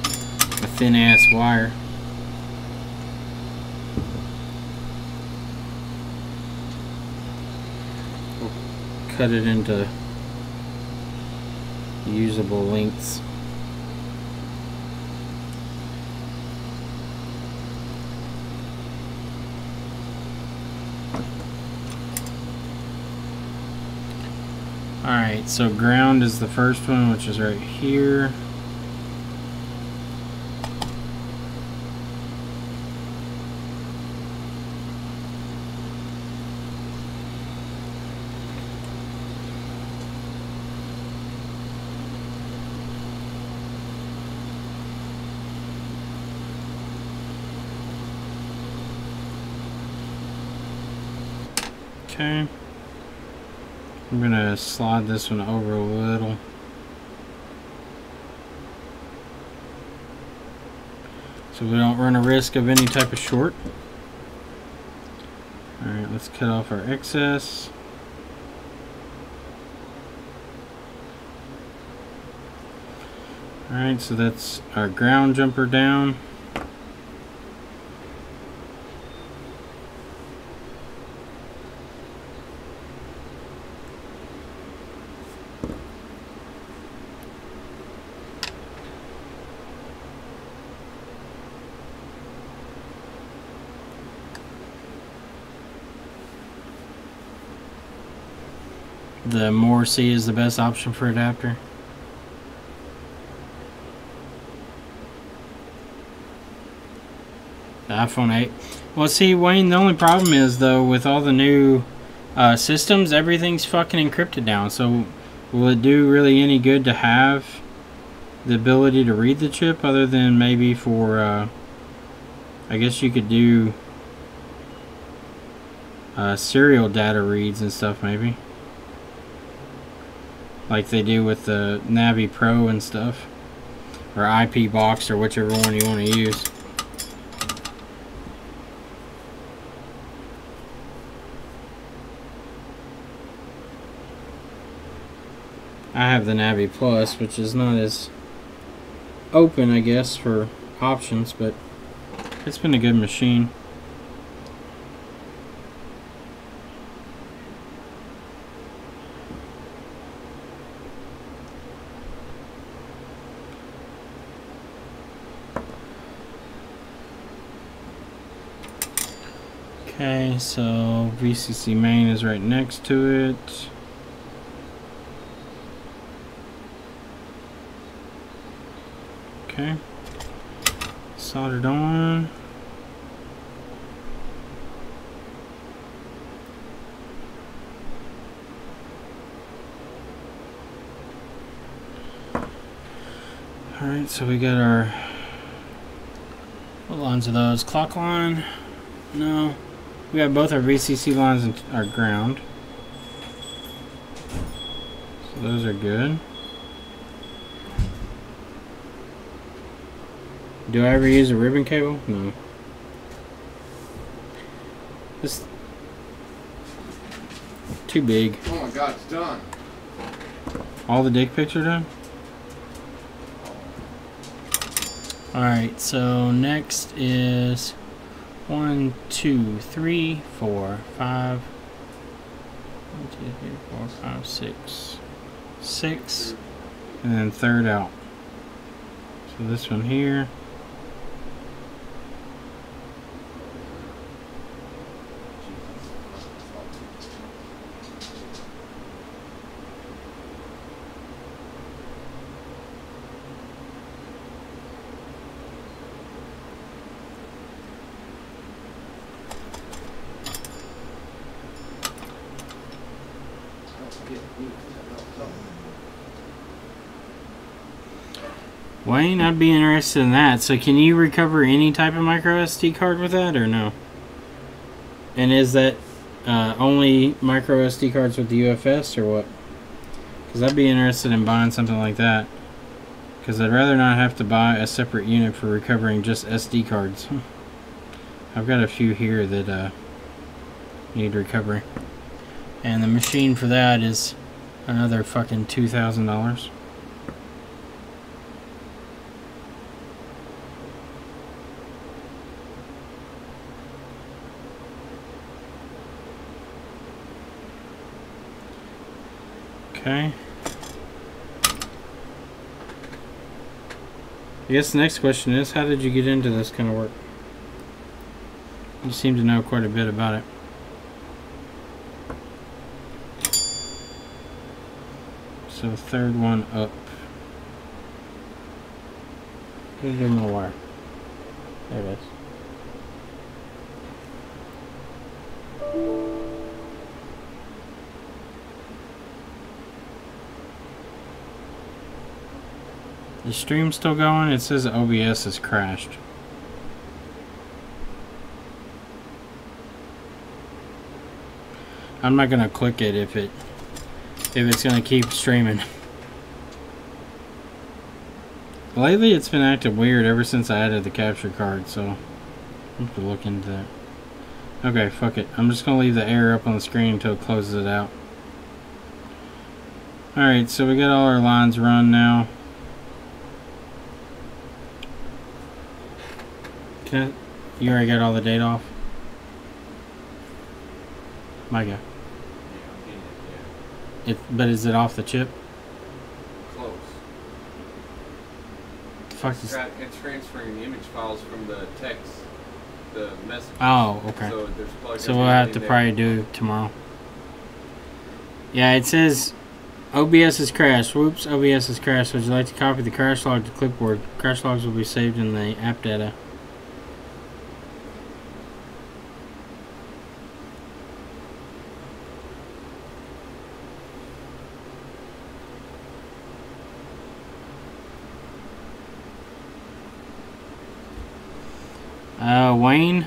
Speaker 1: A thin ass wire. We'll cut it into usable lengths. Alright, so ground is the first one, which is right here. Okay. I'm going to slide this one over a little. So we don't run a risk of any type of short. Alright, let's cut off our excess. Alright, so that's our ground jumper down. The more C is the best option for adapter. The iPhone 8. Well, see, Wayne, the only problem is, though, with all the new systems, everything's fucking encrypted now. So, will it do really any good to have the ability to read the chip, other than maybe for, I guess you could do serial data reads and stuff, maybe. Like they do with the Navi Pro and stuff. Or IP Box, or whichever one you want to use. I have the Navi Plus, which is not as open, I guess, for options, but it's been a good machine. Okay, so VCC main is right next to it. Okay, soldered on. Alright, so we got our, what lines are those? Clock line? No. We got both our VCC lines and our ground. So those are good. Do I ever use a ribbon cable? No. This too big.
Speaker 2: Oh my god, it's done.
Speaker 1: All the dick pics are done? Alright, so next is 1, 2, 3, 4, 5. 1, 2, 3, 4, 5, 6. 6. And then third out. So this one here. Wayne, I'd be interested in that. So can you recover any type of micro SD card with that or no? And is that only micro SD cards with the UFS or what? Because I'd be interested in buying something like that. Because I'd rather not have to buy a separate unit for recovering just SD cards. I've got a few here that need recovery. And the machine for that is another fucking $2,000. Okay. I guess the next question is, how did you get into this kind of work? You seem to know quite a bit about it. So third one up. Where's my wire? There it is. The stream's still going. It says OBS has crashed. I'm not gonna click it if it's gonna keep streaming. Lately it's been acting weird ever since I added the capture card, so I have to look into that. Okay, fuck it. I'm just gonna leave the air up on the screen until it closes it out. Alright, so we got all our lines run now. You already got all the data off? My God. But is it off the chip?
Speaker 2: Close.
Speaker 1: The fuck is...
Speaker 2: It's transferring the image files from the text, the message.
Speaker 1: Oh, okay. So we'll have to probably do tomorrow. Yeah, it says OBS has crashed. Whoops, OBS has crashed. Would you like to copy the crash log to clipboard? Crash logs will be saved in the app data. Wayne,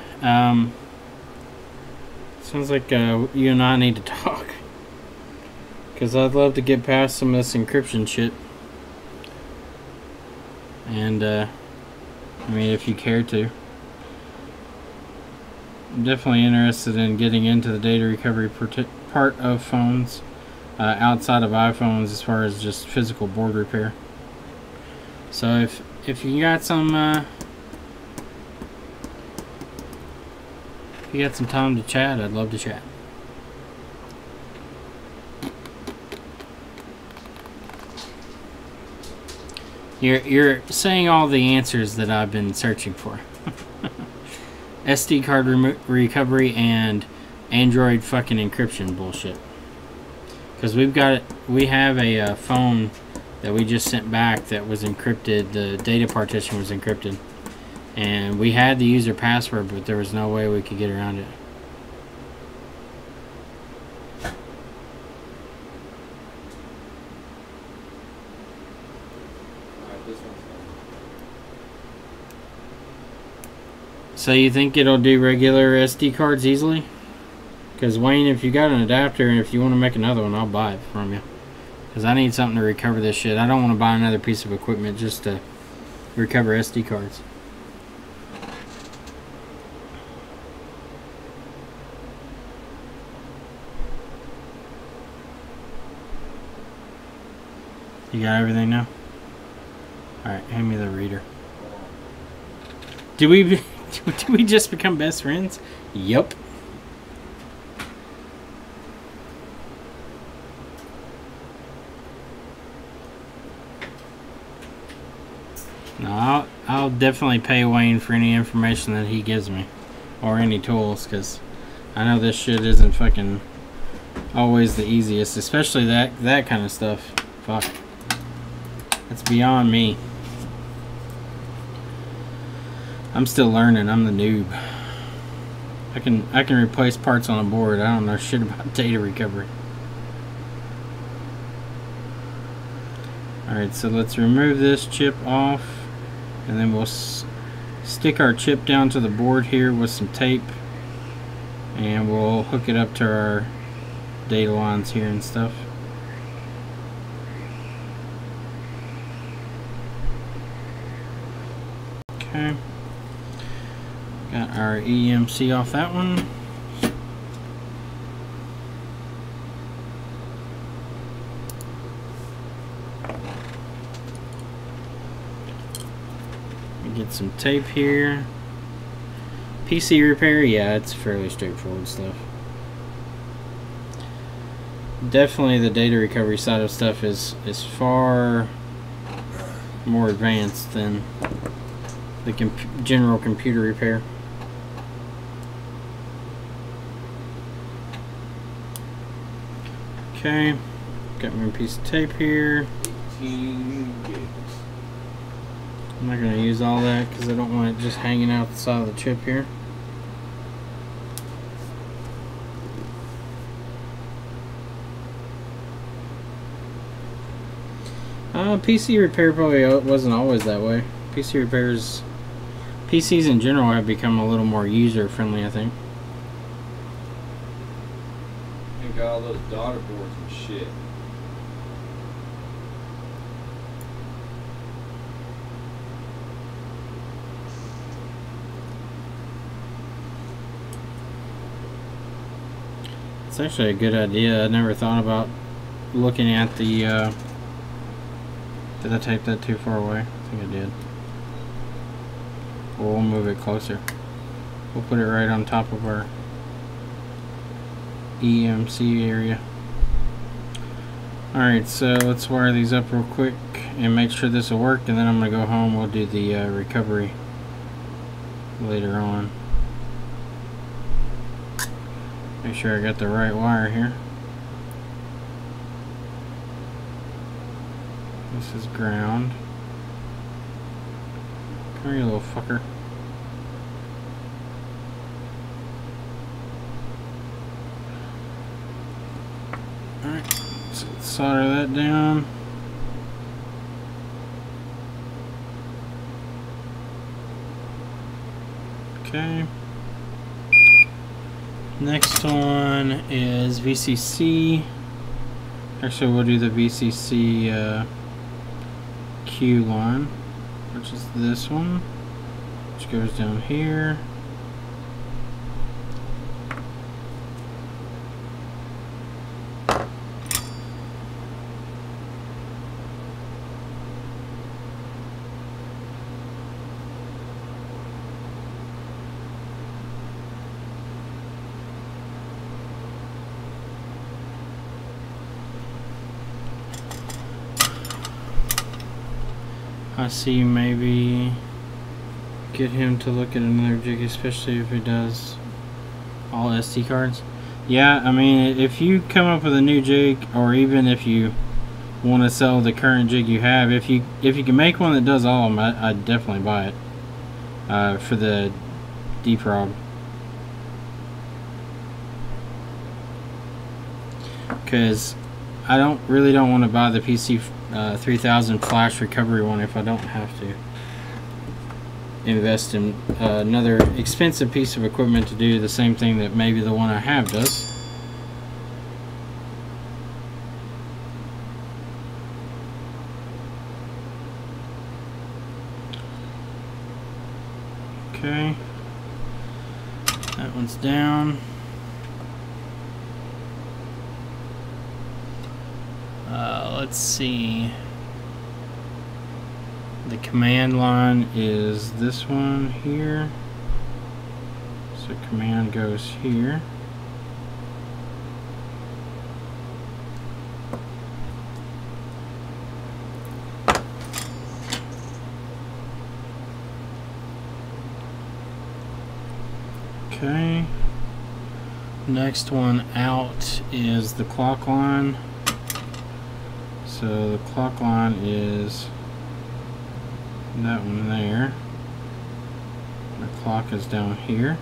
Speaker 1: sounds like you and I need to talk, because I'd love to get past some of this encryption shit, and I mean, if you care to. I'm definitely interested in getting into the data recovery part of phones, outside of iPhones, as far as just physical board repair. So if you got some if you got some time to chat, I'd love to chat. You're saying all the answers that I've been searching for. SD card recovery and Android fucking encryption bullshit. Because we have a phone that we just sent back that was encrypted. The data partition was encrypted. And we had the user password, but there was no way we could get around it. So you think it'll do regular SD cards easily? Because Wayne, if you got an adapter and if you want to make another one, I'll buy it from you. Because I need something to recover this shit. I don't want to buy another piece of equipment just to recover SD cards. You got everything now? Alright, hand me the reader. Do we just become best friends? Yup. No, I'll definitely pay Wayne for any information that he gives me. Or any tools, because I know this shit isn't fucking always the easiest. Especially that kind of stuff. Fuck. That's beyond me. I'm still learning. I'm the noob. I can replace parts on a board. I don't know shit about data recovery. Alright, so let's remove this chip off, and then we'll stick our chip down to the board here with some tape, and we'll hook it up to our data lines here and stuff. Okay, got our EMC off that one. Get some tape here. PC repair, yeah, it's fairly straightforward stuff. Definitely the data recovery side of stuff is far more advanced than the general computer repair. Okay, got my piece of tape here.
Speaker 2: 18 gigs.
Speaker 1: I'm not going to use all that because I don't want it just hanging out the side of the chip here. PC repair probably wasn't always that way. PCs in general have become a little more user friendly, I think.
Speaker 2: And got all those daughter boards and shit.
Speaker 1: It's actually a good idea. I never thought about looking at the did I tape that too far away? I think I did. Well, we'll move it closer. We'll put it right on top of our EMC area. Alright, so let's wire these up real quick and make sure this will work, and then I'm going to go home. We'll do the recovery later on. Make sure I got the right wire here. This is ground. Come here, you little fucker. Alright, so let's solder that down. Okay. Next one is VCC. Actually, we'll do the VCC Q line, which is this one, which goes down here. I see maybe get him to look at another jig, especially if he does all SD cards. Yeah, I mean, if you come up with a new jig, or even if you want to sell the current jig you have, if you can make one that does all of them, I'd definitely buy it for the defrog. Because I really don't want to buy the PC 3000 flash recovery one if I don't have to invest in another expensive piece of equipment to do the same thing that maybe the one I have does. Okay, that one's down. Let's see. The command line is this one here. So command goes here. Okay. Next one out is the clock line. So the clock line is that one there. The clock is down here.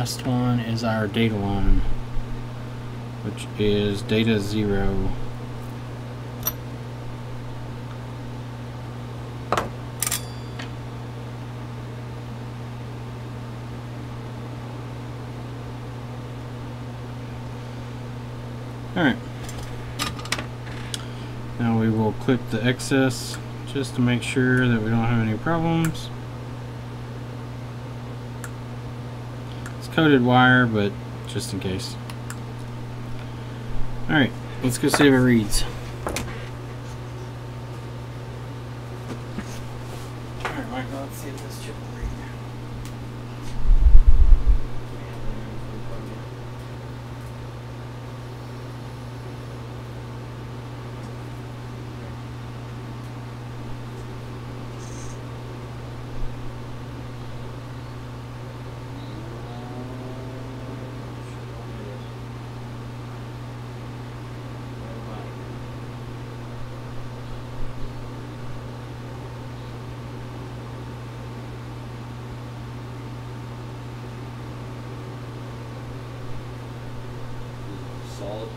Speaker 1: last one is our data line, which is data 0. Alright. Now we will clip the excess just to make sure that we don't have any problems. It's coated wire, but just in case. Alright, let's go see if it reads. Alright, Michael, let's see if this chip will read.
Speaker 2: Solid.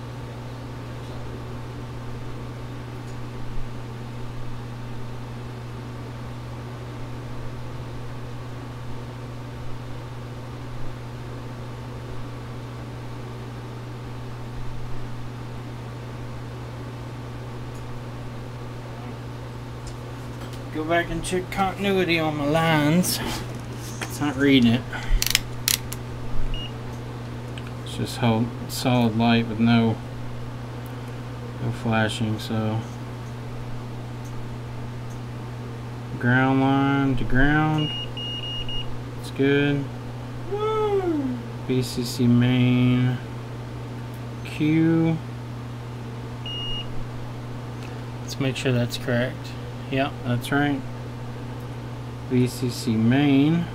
Speaker 1: Go back and check continuity on my lines. It's not reading it. It's just hold solid light with no flashing. So ground line to ground, it's good. BCC main Q. Let's make sure that's correct. Yep, that's right. VCC main.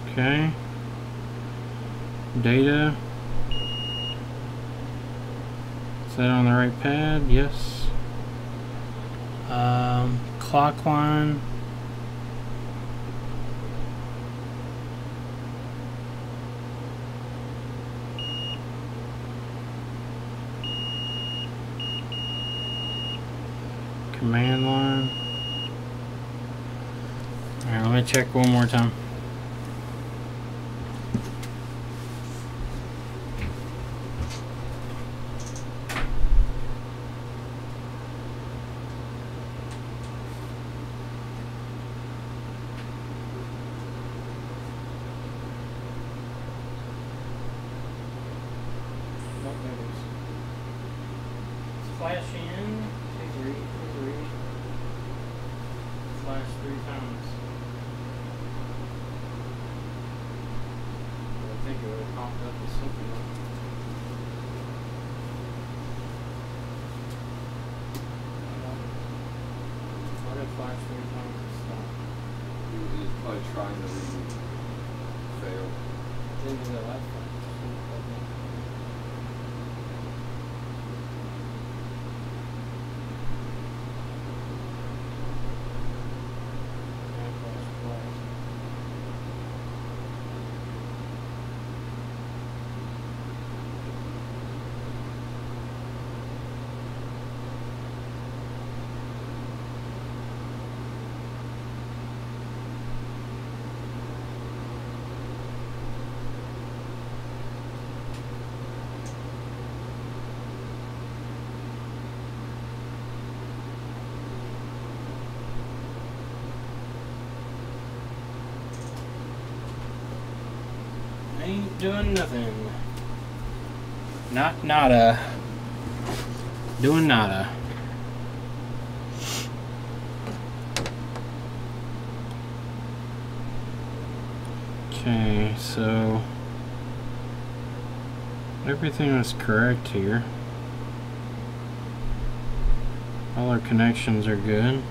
Speaker 1: Okay. Data. Is that on the right pad? Yes. Clock line. Command line. Alright, let me check one more time. Flash in. Flash 3 times. I think it would have popped up with something else. Why did flash 3 times and stop?
Speaker 2: He was probably trying to fail.
Speaker 1: Didn't do that last time. Ain't doing nothing. Not nada. Doing nada. Okay, so everything was correct here. All our connections are good.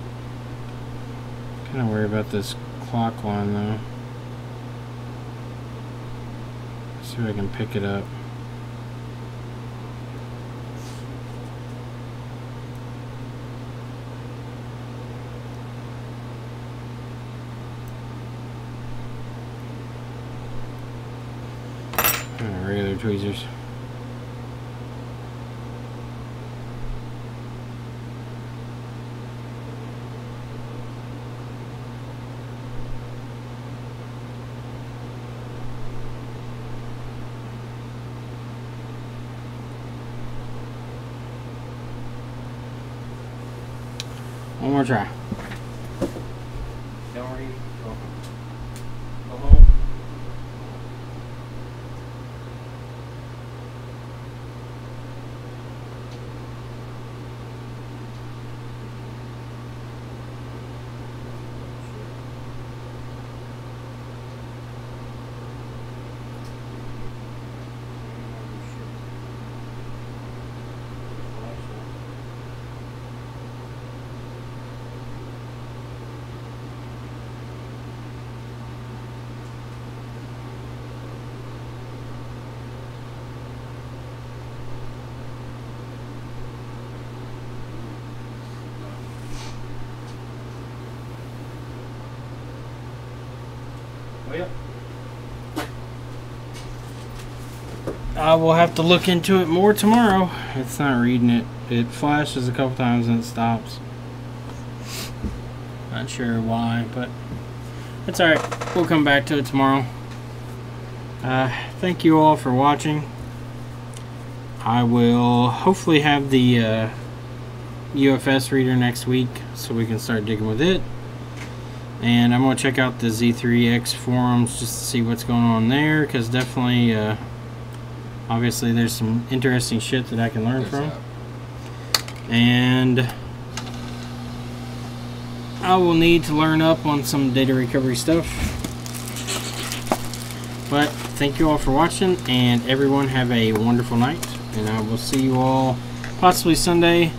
Speaker 1: Kind of worry about this clock line though. See if I can pick it up. regular tweezers. One more try. Don't worry. Go home. Yep. I will have to look into it more tomorrow. It's not reading it. It flashes a couple times and it stops. Not sure why, but it's alright. We'll come back to it tomorrow. Thank you all for watching. I will hopefully have the UFS reader next week so we can start digging with it. And I'm going to check out the Z3X forums just to see what's going on there, because definitely, obviously there's some interesting shit that I can learn from. And I will need to learn up on some data recovery stuff. But thank you all for watching, and everyone have a wonderful night. And I will see you all possibly Sunday,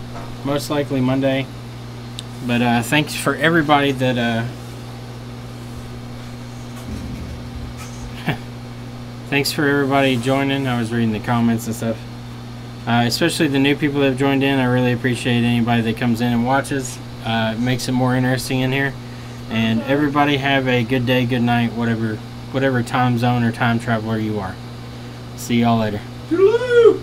Speaker 1: most likely Monday. But thanks for everybody that... Thanks for everybody joining. I was reading the comments and stuff. Especially the new people that have joined in. I really appreciate anybody that comes in and watches. It makes it more interesting in here. And everybody have a good day, good night, whatever time zone or time traveler you are. See y'all later.
Speaker 2: Toodaloo!